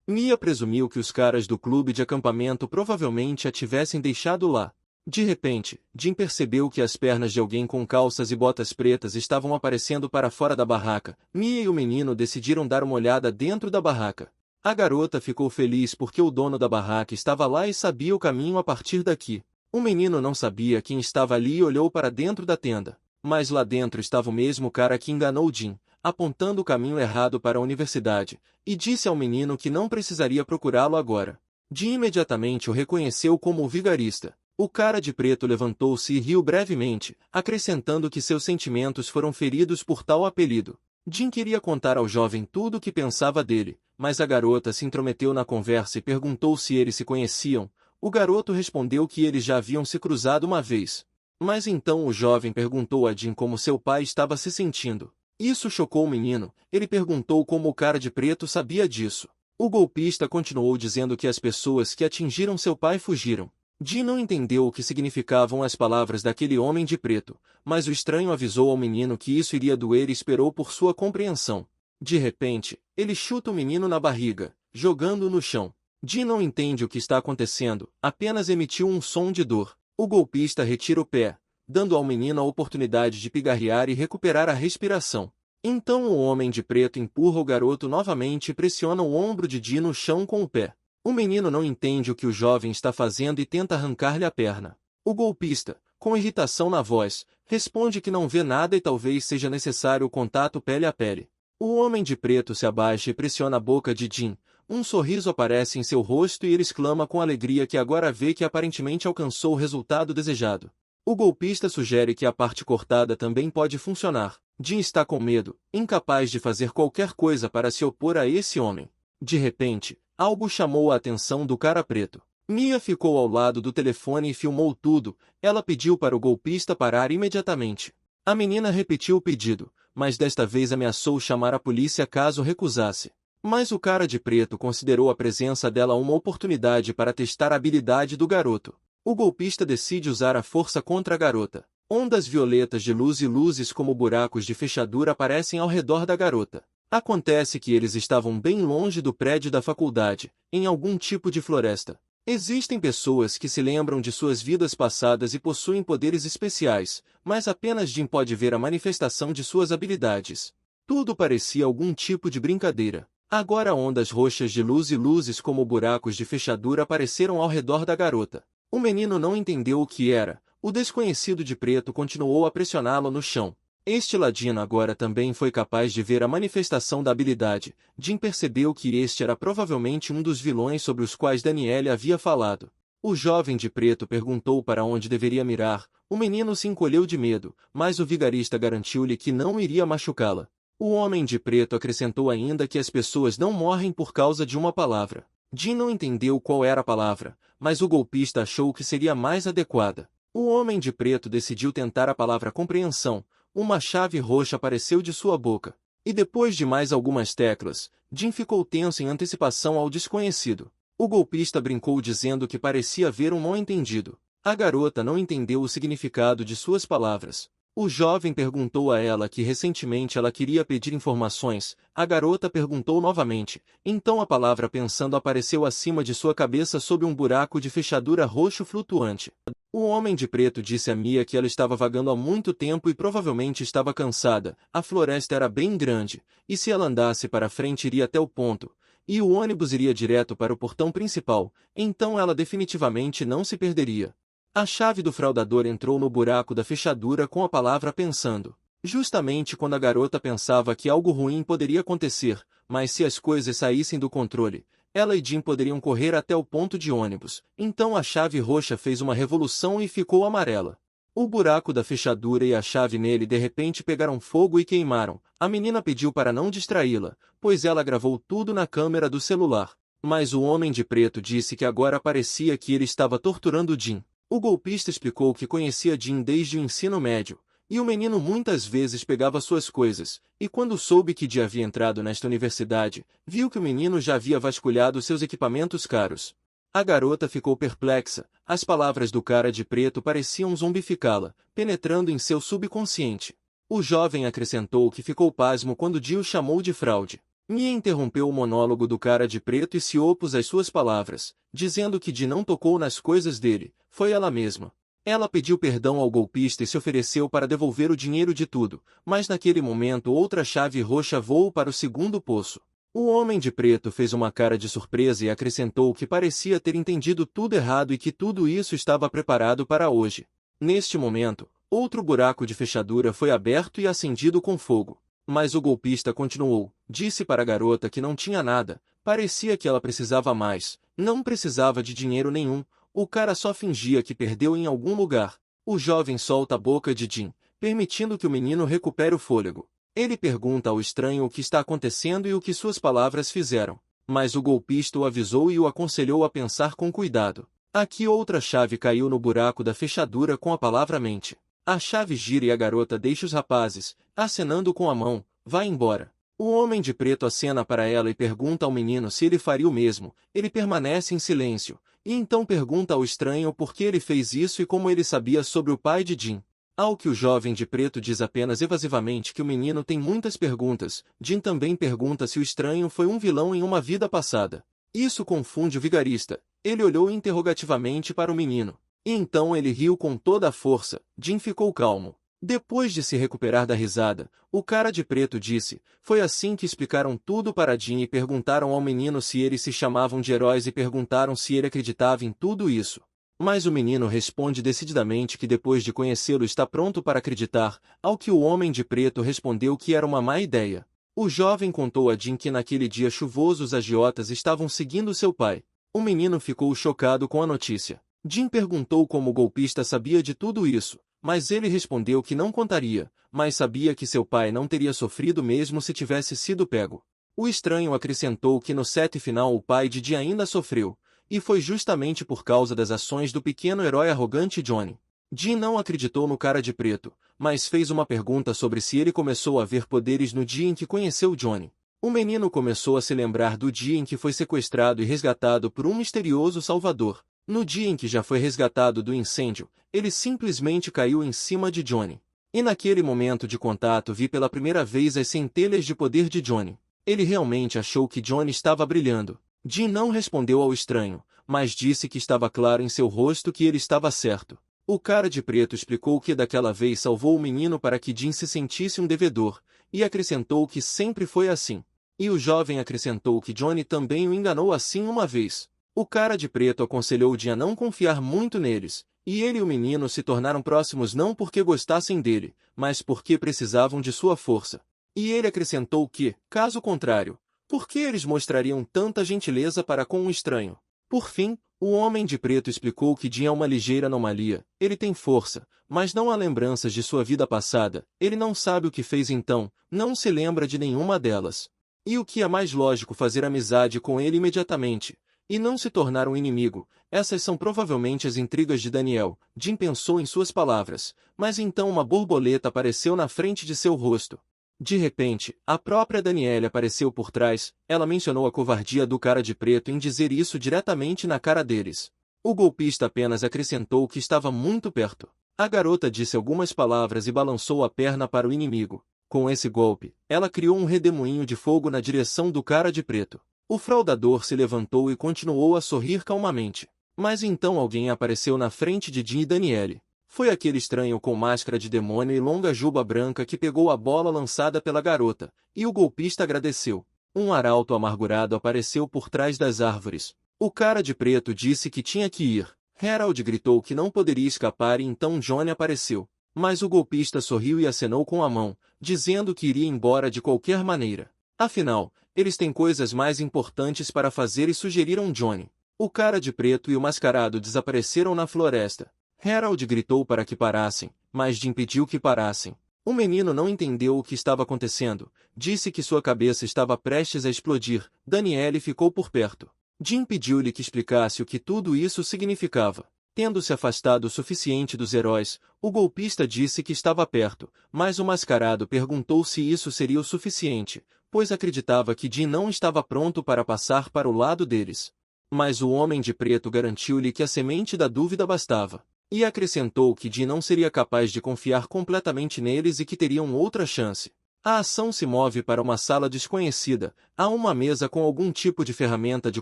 Mia presumiu que os caras do clube de acampamento provavelmente a tivessem deixado lá. De repente, Jin percebeu que as pernas de alguém com calças e botas pretas estavam aparecendo para fora da barraca. Mia e o menino decidiram dar uma olhada dentro da barraca. A garota ficou feliz porque o dono da barraca estava lá e sabia o caminho a partir daqui. O menino não sabia quem estava ali e olhou para dentro da tenda. Mas lá dentro estava o mesmo cara que enganou Jin, apontando o caminho errado para a universidade, e disse ao menino que não precisaria procurá-lo agora. Jin imediatamente o reconheceu como o vigarista. O cara de preto levantou-se e riu brevemente, acrescentando que seus sentimentos foram feridos por tal apelido. Jin queria contar ao jovem tudo o que pensava dele, mas a garota se intrometeu na conversa e perguntou se eles se conheciam. O garoto respondeu que eles já haviam se cruzado uma vez. Mas então o jovem perguntou a Jin como seu pai estava se sentindo. Isso chocou o menino. Ele perguntou como o cara de preto sabia disso. O golpista continuou dizendo que as pessoas que atingiram seu pai fugiram. Jin não entendeu o que significavam as palavras daquele homem de preto, mas o estranho avisou ao menino que isso iria doer e esperou por sua compreensão. De repente, ele chuta o menino na barriga, jogando-o no chão. Jin não entende o que está acontecendo, apenas emitiu um som de dor. O golpista retira o pé, dando ao menino a oportunidade de pigarrear e recuperar a respiração. Então o homem de preto empurra o garoto novamente e pressiona o ombro de Jin no chão com o pé. O menino não entende o que o jovem está fazendo e tenta arrancar-lhe a perna. O golpista, com irritação na voz, responde que não vê nada e talvez seja necessário o contato pele a pele. O homem de preto se abaixa e pressiona a boca de Jin. Um sorriso aparece em seu rosto e ele exclama com alegria que agora vê que aparentemente alcançou o resultado desejado. O golpista sugere que a parte cortada também pode funcionar. Jin está com medo, incapaz de fazer qualquer coisa para se opor a esse homem. De repente, algo chamou a atenção do cara preto. Mia ficou ao lado do telefone e filmou tudo. Ela pediu para o golpista parar imediatamente. A menina repetiu o pedido, mas desta vez ameaçou chamar a polícia caso recusasse. Mas o cara de preto considerou a presença dela uma oportunidade para testar a habilidade do garoto. O golpista decide usar a força contra a garota. Ondas violetas de luz e luzes como buracos de fechadura aparecem ao redor da garota. Acontece que eles estavam bem longe do prédio da faculdade, em algum tipo de floresta. Existem pessoas que se lembram de suas vidas passadas e possuem poderes especiais, mas apenas Jin pode ver a manifestação de suas habilidades. Tudo parecia algum tipo de brincadeira. Agora ondas roxas de luz e luzes como buracos de fechadura apareceram ao redor da garota. O menino não entendeu o que era. O desconhecido de preto continuou a pressioná-lo no chão. Este ladino agora também foi capaz de ver a manifestação da habilidade. Jin percebeu que este era provavelmente um dos vilões sobre os quais Danielle havia falado. O jovem de preto perguntou para onde deveria mirar. O menino se encolheu de medo, mas o vigarista garantiu-lhe que não iria machucá-la. O homem de preto acrescentou ainda que as pessoas não morrem por causa de uma palavra. Jin não entendeu qual era a palavra, mas o golpista achou que seria mais adequada. O homem de preto decidiu tentar a palavra compreensão. Uma chave roxa apareceu de sua boca. E depois de mais algumas teclas, Jin ficou tenso em antecipação ao desconhecido. O golpista brincou dizendo que parecia haver um mal-entendido. A garota não entendeu o significado de suas palavras. O jovem perguntou a ela que recentemente ela queria pedir informações. A garota perguntou novamente. Então a palavra pensando apareceu acima de sua cabeça sob um buraco de fechadura roxo flutuante. O homem de preto disse a Mia que ela estava vagando há muito tempo e provavelmente estava cansada. A floresta era bem grande, e se ela andasse para frente iria até o ponto, e o ônibus iria direto para o portão principal, então ela definitivamente não se perderia. A chave do fraudador entrou no buraco da fechadura com a palavra pensando. Justamente quando a garota pensava que algo ruim poderia acontecer, mas se as coisas saíssem do controle, ela e Jin poderiam correr até o ponto de ônibus. Então a chave roxa fez uma revolução e ficou amarela. O buraco da fechadura e a chave nele de repente pegaram fogo e queimaram. A menina pediu para não distraí-la, pois ela gravou tudo na câmera do celular. Mas o homem de preto disse que agora parecia que ele estava torturando Jin. O golpista explicou que conhecia Jin desde o ensino médio, e o menino muitas vezes pegava suas coisas, e quando soube que Jin havia entrado nesta universidade, viu que o menino já havia vasculhado seus equipamentos caros. A garota ficou perplexa, as palavras do cara de preto pareciam zombificá-la, penetrando em seu subconsciente. O jovem acrescentou que ficou pasmo quando Jin o chamou de fraude. Mia interrompeu o monólogo do cara de preto e se opôs às suas palavras, dizendo que Jin não tocou nas coisas dele, foi ela mesma. Ela pediu perdão ao golpista e se ofereceu para devolver o dinheiro de tudo, mas naquele momento outra chave roxa voou para o segundo poço. O homem de preto fez uma cara de surpresa e acrescentou que parecia ter entendido tudo errado e que tudo isso estava preparado para hoje. Neste momento, outro buraco de fechadura foi aberto e acendido com fogo. Mas o golpista continuou, disse para a garota que não tinha nada, parecia que ela precisava mais, não precisava de dinheiro nenhum, o cara só fingia que perdeu em algum lugar. O jovem solta a boca de Jin, permitindo que o menino recupere o fôlego. Ele pergunta ao estranho o que está acontecendo e o que suas palavras fizeram. Mas o golpista o avisou e o aconselhou a pensar com cuidado. Aqui outra chave caiu no buraco da fechadura com a palavra mente. A chave gira e a garota deixa os rapazes, acenando com a mão, vai embora. O homem de preto acena para ela e pergunta ao menino se ele faria o mesmo. Ele permanece em silêncio, e então pergunta ao estranho por que ele fez isso e como ele sabia sobre o pai de Jin. Ao que o jovem de preto diz apenas evasivamente que o menino tem muitas perguntas, Jin também pergunta se o estranho foi um vilão em uma vida passada. Isso confunde o vigarista. Ele olhou interrogativamente para o menino. E então ele riu com toda a força. Jin ficou calmo. Depois de se recuperar da risada, o cara de preto disse, foi assim que explicaram tudo para Jin e perguntaram ao menino se eles se chamavam de heróis e perguntaram se ele acreditava em tudo isso. Mas o menino responde decididamente que depois de conhecê-lo está pronto para acreditar, ao que o homem de preto respondeu que era uma má ideia. O jovem contou a Jin que naquele dia chuvoso os agiotas estavam seguindo seu pai. O menino ficou chocado com a notícia. Jin perguntou como o golpista sabia de tudo isso, mas ele respondeu que não contaria, mas sabia que seu pai não teria sofrido mesmo se tivesse sido pego. O estranho acrescentou que no set final o pai de Jin ainda sofreu, e foi justamente por causa das ações do pequeno herói arrogante Johnny. Jin não acreditou no cara de preto, mas fez uma pergunta sobre se ele começou a ver poderes no dia em que conheceu Johnny. O menino começou a se lembrar do dia em que foi sequestrado e resgatado por um misterioso salvador. No dia em que já foi resgatado do incêndio, ele simplesmente caiu em cima de Johnny. E naquele momento de contato vi pela primeira vez as centelhas de poder de Johnny. Ele realmente achou que Johnny estava brilhando. Jin não respondeu ao estranho, mas disse que estava claro em seu rosto que ele estava certo. O cara de preto explicou que daquela vez salvou o menino para que Jin se sentisse um devedor, e acrescentou que sempre foi assim. E o jovem acrescentou que Johnny também o enganou assim uma vez. O cara de preto aconselhou Jin a não confiar muito neles, e ele e o menino se tornaram próximos não porque gostassem dele, mas porque precisavam de sua força. E ele acrescentou que, caso contrário, por que eles mostrariam tanta gentileza para com um estranho? Por fim, o homem de preto explicou que Jin é uma ligeira anomalia, ele tem força, mas não há lembranças de sua vida passada, ele não sabe o que fez então, não se lembra de nenhuma delas. E o que é mais lógico fazer amizade com ele imediatamente, e não se tornar um inimigo, essas são provavelmente as intrigas de Daniel. Jin pensou em suas palavras, mas então uma borboleta apareceu na frente de seu rosto. De repente, a própria Danielle apareceu por trás, ela mencionou a covardia do cara de preto em dizer isso diretamente na cara deles. O golpista apenas acrescentou que estava muito perto. A garota disse algumas palavras e balançou a perna para o inimigo. Com esse golpe, ela criou um redemoinho de fogo na direção do cara de preto. O fraudador se levantou e continuou a sorrir calmamente. Mas então alguém apareceu na frente de Jin e Danielle. Foi aquele estranho com máscara de demônio e longa juba branca que pegou a bola lançada pela garota, e o golpista agradeceu. Um arauto amargurado apareceu por trás das árvores. O cara de preto disse que tinha que ir. Harold gritou que não poderia escapar e então Johnny apareceu. Mas o golpista sorriu e acenou com a mão, dizendo que iria embora de qualquer maneira. Afinal, eles têm coisas mais importantes para fazer e sugeriram Johnny. O cara de preto e o mascarado desapareceram na floresta. Harold gritou para que parassem, mas Jim pediu que parassem. O menino não entendeu o que estava acontecendo, disse que sua cabeça estava prestes a explodir. Danielle ficou por perto. Jim pediu-lhe que explicasse o que tudo isso significava. Tendo se afastado o suficiente dos heróis, o golpista disse que estava perto, mas o mascarado perguntou se isso seria o suficiente, pois acreditava que Jim não estava pronto para passar para o lado deles. Mas o homem de preto garantiu-lhe que a semente da dúvida bastava. E acrescentou que Jim não seria capaz de confiar completamente neles e que teriam outra chance. A ação se move para uma sala desconhecida. Há uma mesa com algum tipo de ferramenta de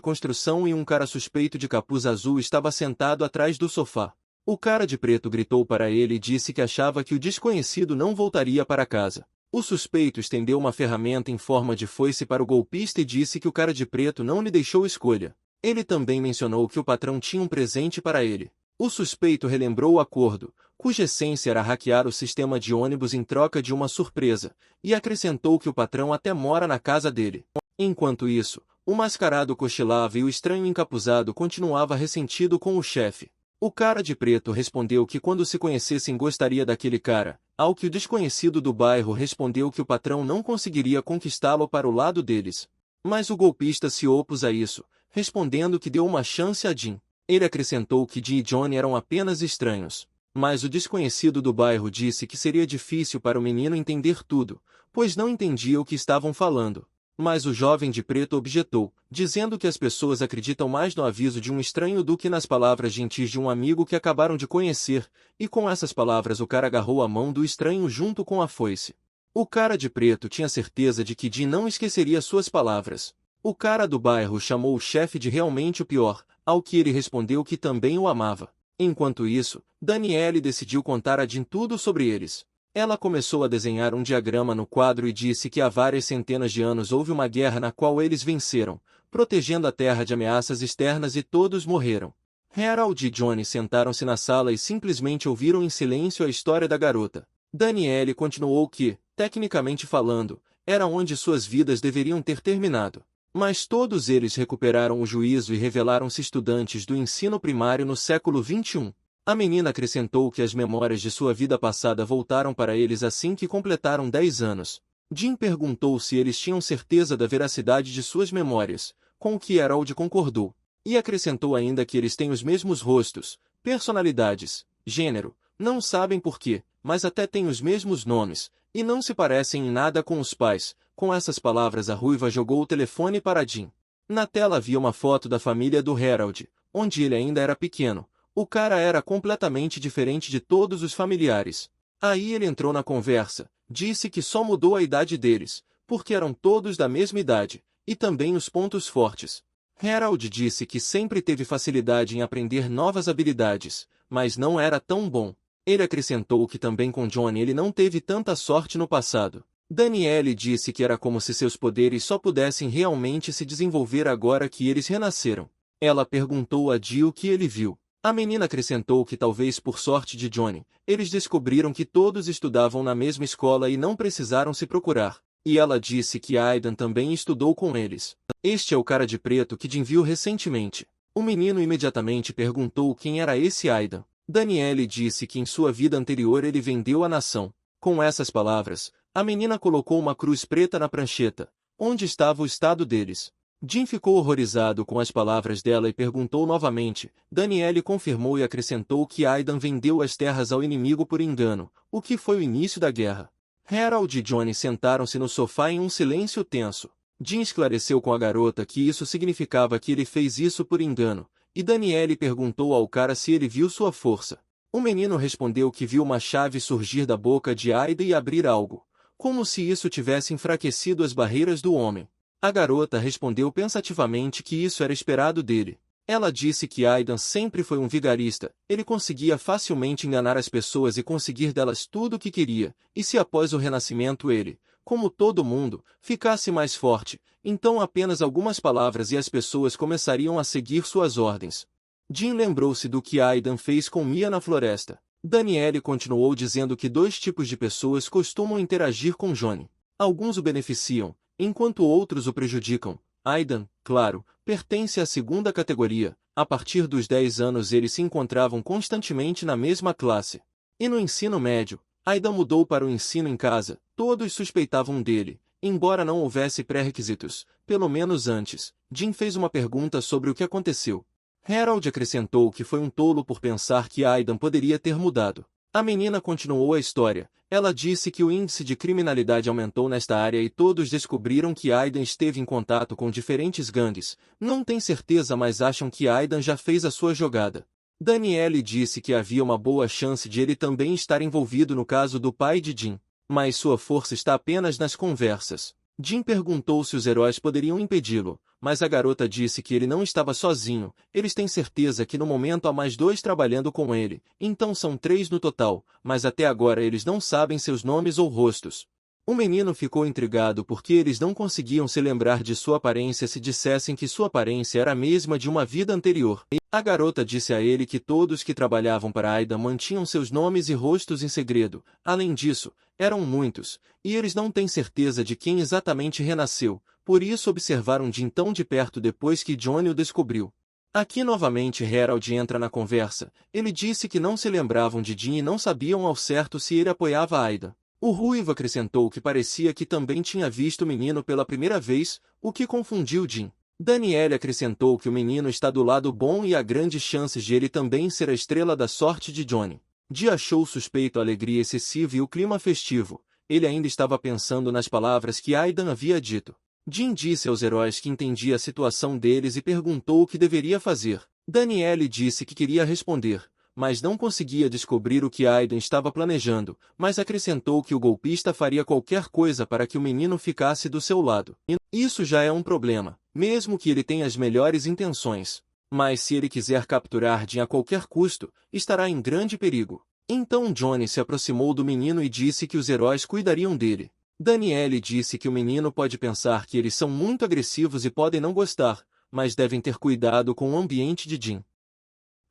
construção e um cara suspeito de capuz azul estava sentado atrás do sofá. O cara de preto gritou para ele e disse que achava que o desconhecido não voltaria para casa. O suspeito estendeu uma ferramenta em forma de foice para o golpista e disse que o cara de preto não lhe deixou escolha. Ele também mencionou que o patrão tinha um presente para ele. O suspeito relembrou o acordo, cuja essência era hackear o sistema de ônibus em troca de uma surpresa, e acrescentou que o patrão até mora na casa dele. Enquanto isso, o mascarado cochilava e o estranho encapuzado continuava ressentido com o chefe. O cara de preto respondeu que quando se conhecessem gostaria daquele cara, ao que o desconhecido do bairro respondeu que o patrão não conseguiria conquistá-lo para o lado deles. Mas o golpista se opôs a isso, respondendo que deu uma chance a Jim. Ele acrescentou que Jim e Johnny eram apenas estranhos. Mas o desconhecido do bairro disse que seria difícil para o menino entender tudo, pois não entendia o que estavam falando. Mas o jovem de preto objetou, dizendo que as pessoas acreditam mais no aviso de um estranho do que nas palavras gentis de um amigo que acabaram de conhecer, e com essas palavras o cara agarrou a mão do estranho junto com a foice. O cara de preto tinha certeza de que Jim não esqueceria suas palavras. O cara do bairro chamou o chefe de realmente o pior, ao que ele respondeu que também o amava. Enquanto isso, Danielle decidiu contar a Jim tudo sobre eles. Ela começou a desenhar um diagrama no quadro e disse que há várias centenas de anos houve uma guerra na qual eles venceram, protegendo a terra de ameaças externas e todos morreram. Harold e Johnny sentaram-se na sala e simplesmente ouviram em silêncio a história da garota. Danielle continuou que, tecnicamente falando, era onde suas vidas deveriam ter terminado. Mas todos eles recuperaram o juízo e revelaram-se estudantes do ensino primário no século XXI. A menina acrescentou que as memórias de sua vida passada voltaram para eles assim que completaram 10 anos. Jim perguntou se eles tinham certeza da veracidade de suas memórias, com o que Harold concordou. E acrescentou ainda que eles têm os mesmos rostos, personalidades, gênero, não sabem por quê, mas até têm os mesmos nomes, e não se parecem em nada com os pais. Com essas palavras a ruiva jogou o telefone para Jim. Na tela havia uma foto da família do Harold, onde ele ainda era pequeno. O cara era completamente diferente de todos os familiares. Aí ele entrou na conversa, disse que só mudou a idade deles, porque eram todos da mesma idade, e também os pontos fortes. Harold disse que sempre teve facilidade em aprender novas habilidades, mas não era tão bom. Ele acrescentou que também com Johnny ele não teve tanta sorte no passado. Danielle disse que era como se seus poderes só pudessem realmente se desenvolver agora que eles renasceram. Ela perguntou a Jill o que ele viu. A menina acrescentou que talvez por sorte de Johnny, eles descobriram que todos estudavam na mesma escola e não precisaram se procurar. E ela disse que Aidan também estudou com eles. Este é o cara de preto que Jim viu recentemente. O menino imediatamente perguntou quem era esse Aidan. Danielle disse que em sua vida anterior ele vendeu a nação. Com essas palavras, a menina colocou uma cruz preta na prancheta, onde estava o estado deles. Jim ficou horrorizado com as palavras dela e perguntou novamente. Danielle confirmou e acrescentou que Aidan vendeu as terras ao inimigo por engano, o que foi o início da guerra. Harold e Johnny sentaram-se no sofá em um silêncio tenso. Jim esclareceu com a garota que isso significava que ele fez isso por engano, e Danielle perguntou ao cara se ele viu sua força. O menino respondeu que viu uma chave surgir da boca de Aidan e abrir algo, como se isso tivesse enfraquecido as barreiras do homem. A garota respondeu pensativamente que isso era esperado dele. Ela disse que Aidan sempre foi um vigarista, ele conseguia facilmente enganar as pessoas e conseguir delas tudo o que queria, e se após o renascimento ele, como todo mundo, ficasse mais forte, então apenas algumas palavras e as pessoas começariam a seguir suas ordens. Jim lembrou-se do que Aidan fez com Mia na floresta. Danielle continuou dizendo que 2 tipos de pessoas costumam interagir com Johnny. Alguns o beneficiam, enquanto outros o prejudicam. Aidan, claro, pertence à segunda categoria. A partir dos 10 anos eles se encontravam constantemente na mesma classe. E no ensino médio, Aidan mudou para o ensino em casa. Todos suspeitavam dele, embora não houvesse pré-requisitos, pelo menos antes. Jim fez uma pergunta sobre o que aconteceu. Harold acrescentou que foi um tolo por pensar que Aidan poderia ter mudado. A menina continuou a história. Ela disse que o índice de criminalidade aumentou nesta área e todos descobriram que Aidan esteve em contato com diferentes gangues. Não tem certeza, mas acham que Aidan já fez a sua jogada. Danielle disse que havia uma boa chance de ele também estar envolvido no caso do pai de Jim, mas sua força está apenas nas conversas. Jim perguntou se os heróis poderiam impedi-lo, mas a garota disse que ele não estava sozinho. Eles têm certeza que no momento há mais 2 trabalhando com ele, então são 3 no total, mas até agora eles não sabem seus nomes ou rostos. O menino ficou intrigado porque eles não conseguiam se lembrar de sua aparência se dissessem que sua aparência era a mesma de uma vida anterior. A garota disse a ele que todos que trabalhavam para Aidan mantinham seus nomes e rostos em segredo. Além disso, eram muitos, e eles não têm certeza de quem exatamente renasceu, por isso observaram Jim tão de perto depois que Johnny o descobriu. Aqui novamente Harold entra na conversa. Ele disse que não se lembravam de Jim e não sabiam ao certo se ele apoiava Aidan. O ruivo acrescentou que parecia que também tinha visto o menino pela primeira vez, o que confundiu Jim. Danielle acrescentou que o menino está do lado bom e há grandes chances de ele também ser a estrela da sorte de Johnny. Jim achou suspeito a alegria excessiva e o clima festivo. Ele ainda estava pensando nas palavras que Aidan havia dito. Jim disse aos heróis que entendia a situação deles e perguntou o que deveria fazer. Danielle disse que queria responder, mas não conseguia descobrir o que Aidan estava planejando, mas acrescentou que o golpista faria qualquer coisa para que o menino ficasse do seu lado. Isso já é um problema, mesmo que ele tenha as melhores intenções. Mas se ele quiser capturar Jim a qualquer custo, estará em grande perigo. Então Johnny se aproximou do menino e disse que os heróis cuidariam dele. Danielle disse que o menino pode pensar que eles são muito agressivos e podem não gostar, mas devem ter cuidado com o ambiente de Jim.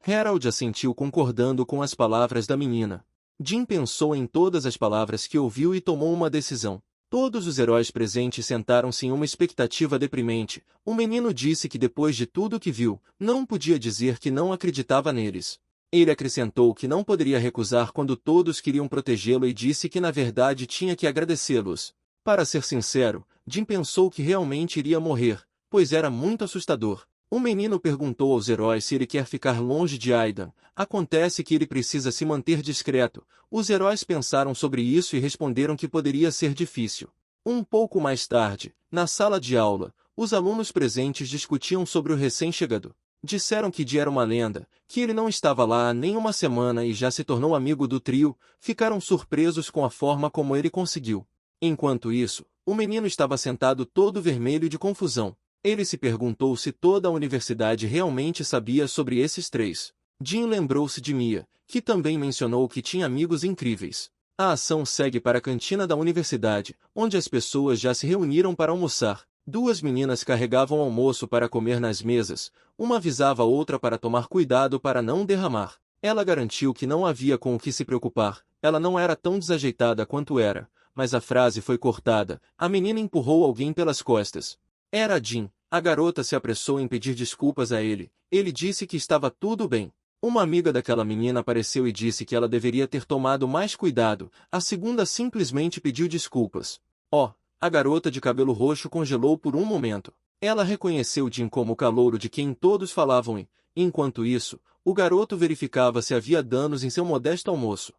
Harold assentiu concordando com as palavras da menina. Jim pensou em todas as palavras que ouviu e tomou uma decisão. Todos os heróis presentes sentaram-se em uma expectativa deprimente. O menino disse que depois de tudo que viu, não podia dizer que não acreditava neles. Ele acrescentou que não poderia recusar quando todos queriam protegê-lo e disse que na verdade tinha que agradecê-los. Para ser sincero, Jim pensou que realmente iria morrer, pois era muito assustador. O menino perguntou aos heróis se ele quer ficar longe de Aidan. Acontece que ele precisa se manter discreto. Os heróis pensaram sobre isso e responderam que poderia ser difícil. Um pouco mais tarde, na sala de aula, os alunos presentes discutiam sobre o recém-chegado. Disseram que Jim era uma lenda, que ele não estava lá há nem uma semana e já se tornou amigo do trio. Ficaram surpresos com a forma como ele conseguiu. Enquanto isso, o menino estava sentado todo vermelho de confusão. Ele se perguntou se toda a universidade realmente sabia sobre esses 3. Jim lembrou-se de Mia, que também mencionou que tinha amigos incríveis. A ação segue para a cantina da universidade, onde as pessoas já se reuniram para almoçar. 2 meninas carregavam almoço para comer nas mesas, uma avisava a outra para tomar cuidado para não derramar. Ela garantiu que não havia com o que se preocupar, ela não era tão desajeitada quanto era, mas a frase foi cortada. A menina empurrou alguém pelas costas. Era Jim. A garota se apressou em pedir desculpas a ele. Ele disse que estava tudo bem. Uma amiga daquela menina apareceu e disse que ela deveria ter tomado mais cuidado. A segunda simplesmente pediu desculpas. A garota de cabelo roxo congelou por um momento. Ela reconheceu Jim como o calouro de quem todos falavam e, enquanto isso, o garoto verificava se havia danos em seu modesto almoço.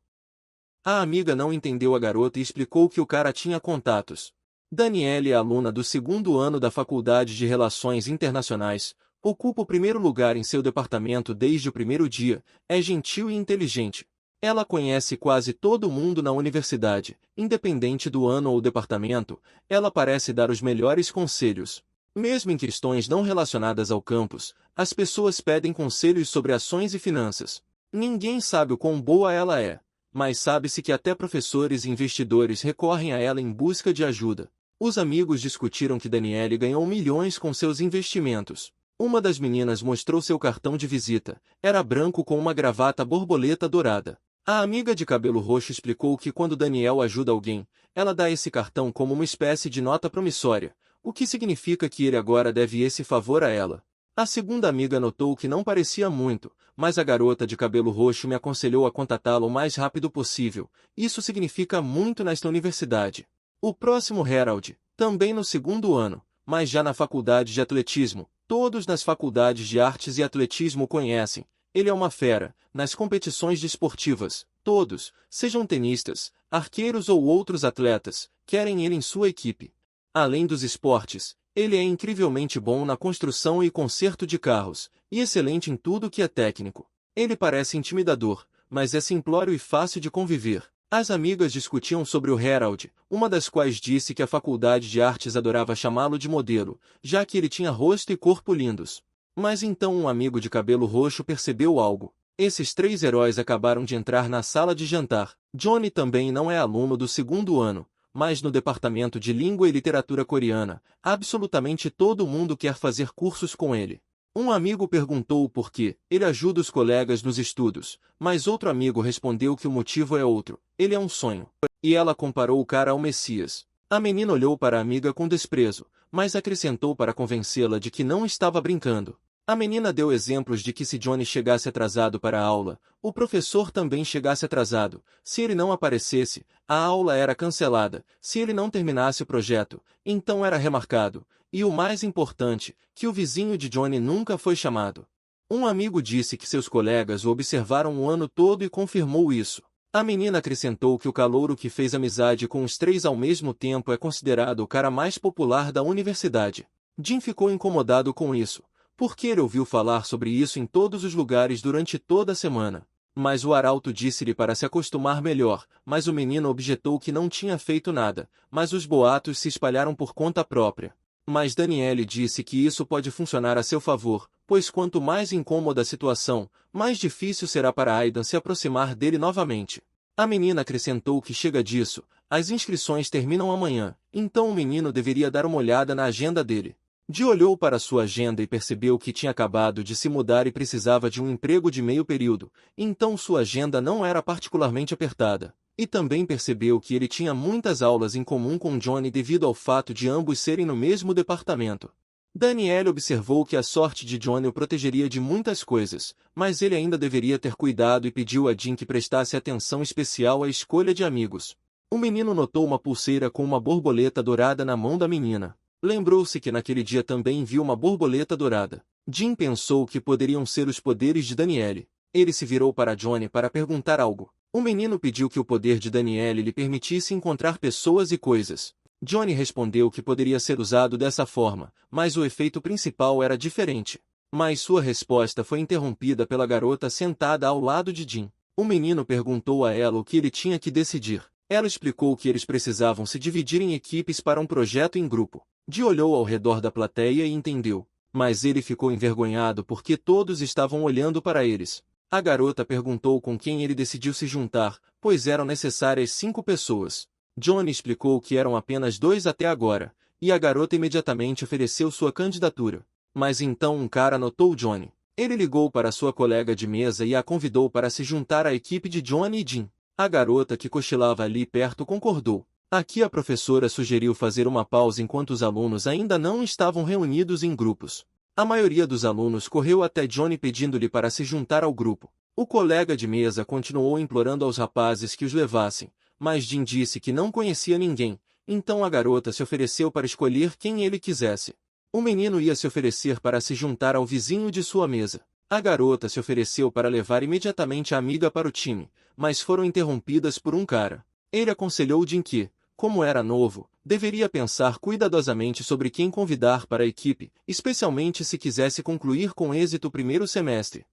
A amiga não entendeu a garota e explicou que o cara tinha contatos. Danielle é aluna do 2º ano da Faculdade de Relações Internacionais, ocupa o 1º lugar em seu departamento desde o primeiro dia, é gentil e inteligente. Ela conhece quase todo mundo na universidade, independente do ano ou departamento, ela parece dar os melhores conselhos. Mesmo em questões não relacionadas ao campus, as pessoas pedem conselhos sobre ações e finanças. Ninguém sabe o quão boa ela é, mas sabe-se que até professores e investidores recorrem a ela em busca de ajuda. Os amigos discutiram que Danielle ganhou milhões com seus investimentos. Uma das meninas mostrou seu cartão de visita. Era branco com uma gravata borboleta dourada. A amiga de cabelo roxo explicou que quando Danielle ajuda alguém, ela dá esse cartão como uma espécie de nota promissória, o que significa que ele agora deve esse favor a ela. A segunda amiga notou que não parecia muito, mas a garota de cabelo roxo me aconselhou a contatá-lo o mais rápido possível. Isso significa muito nesta universidade. O próximo Harold, também no segundo ano, mas já na faculdade de atletismo. Todos nas faculdades de artes e atletismo o conhecem. Ele é uma fera, nas competições desportivas. Todos, sejam tenistas, arqueiros ou outros atletas, querem ele em sua equipe. Além dos esportes, ele é incrivelmente bom na construção e conserto de carros, e excelente em tudo que é técnico. Ele parece intimidador, mas é simplório e fácil de conviver. As amigas discutiam sobre o Harold, uma das quais disse que a faculdade de artes adorava chamá-lo de modelo, já que ele tinha rosto e corpo lindos. Mas então um amigo de cabelo roxo percebeu algo. Esses três heróis acabaram de entrar na sala de jantar. Johnny também não é aluno do segundo ano, mas no departamento de língua e literatura coreana, absolutamente todo mundo quer fazer cursos com ele. Um amigo perguntou por que ele ajuda os colegas nos estudos, mas outro amigo respondeu que o motivo é outro. Ele é um sonho. E ela comparou o cara ao Messias. A menina olhou para a amiga com desprezo, mas acrescentou para convencê-la de que não estava brincando. A menina deu exemplos de que se Johnny chegasse atrasado para a aula, o professor também chegasse atrasado. Se ele não aparecesse, a aula era cancelada. Se ele não terminasse o projeto, então era remarcado. E o mais importante, que o vizinho de Johnny nunca foi chamado. Um amigo disse que seus colegas o observaram o ano todo e confirmou isso. A menina acrescentou que o calouro que fez amizade com os três ao mesmo tempo é considerado o cara mais popular da universidade. Jim ficou incomodado com isso, porque ele ouviu falar sobre isso em todos os lugares durante toda a semana. Mas o arauto disse-lhe para se acostumar melhor, mas o menino objetou que não tinha feito nada, mas os boatos se espalharam por conta própria. Mas Daniele disse que isso pode funcionar a seu favor, pois quanto mais incômoda a situação, mais difícil será para Aidan se aproximar dele novamente. A menina acrescentou que chega disso, as inscrições terminam amanhã, então o menino deveria dar uma olhada na agenda dele. Dee olhou para sua agenda e percebeu que tinha acabado de se mudar e precisava de um emprego de meio período, então sua agenda não era particularmente apertada. E também percebeu que ele tinha muitas aulas em comum com Johnny devido ao fato de ambos serem no mesmo departamento. Danielle observou que a sorte de Johnny o protegeria de muitas coisas, mas ele ainda deveria ter cuidado e pediu a Jim que prestasse atenção especial à escolha de amigos. O menino notou uma pulseira com uma borboleta dourada na mão da menina. Lembrou-se que naquele dia também viu uma borboleta dourada. Jim pensou que poderiam ser os poderes de Danielle. Ele se virou para Johnny para perguntar algo. O menino pediu que o poder de Danielle lhe permitisse encontrar pessoas e coisas. Johnny respondeu que poderia ser usado dessa forma, mas o efeito principal era diferente. Mas sua resposta foi interrompida pela garota sentada ao lado de Jim. O menino perguntou a ela o que ele tinha que decidir. Ela explicou que eles precisavam se dividir em equipes para um projeto em grupo. Jim olhou ao redor da plateia e entendeu. Mas ele ficou envergonhado porque todos estavam olhando para eles. A garota perguntou com quem ele decidiu se juntar, pois eram necessárias 5 pessoas. Johnny explicou que eram apenas 2 até agora, e a garota imediatamente ofereceu sua candidatura. Mas então um cara notou Johnny. Ele ligou para sua colega de mesa e a convidou para se juntar à equipe de Johnny e Jim. A garota que cochilava ali perto concordou. Aqui a professora sugeriu fazer uma pausa enquanto os alunos ainda não estavam reunidos em grupos. A maioria dos alunos correu até Johnny pedindo-lhe para se juntar ao grupo. O colega de mesa continuou implorando aos rapazes que os levassem, mas Jim disse que não conhecia ninguém, então a garota se ofereceu para escolher quem ele quisesse. O menino ia se oferecer para se juntar ao vizinho de sua mesa. A garota se ofereceu para levar imediatamente a amiga para o time, mas foram interrompidas por um cara. Ele aconselhou Jim que, como era novo, deveria pensar cuidadosamente sobre quem convidar para a equipe, especialmente se quisesse concluir com êxito o primeiro semestre.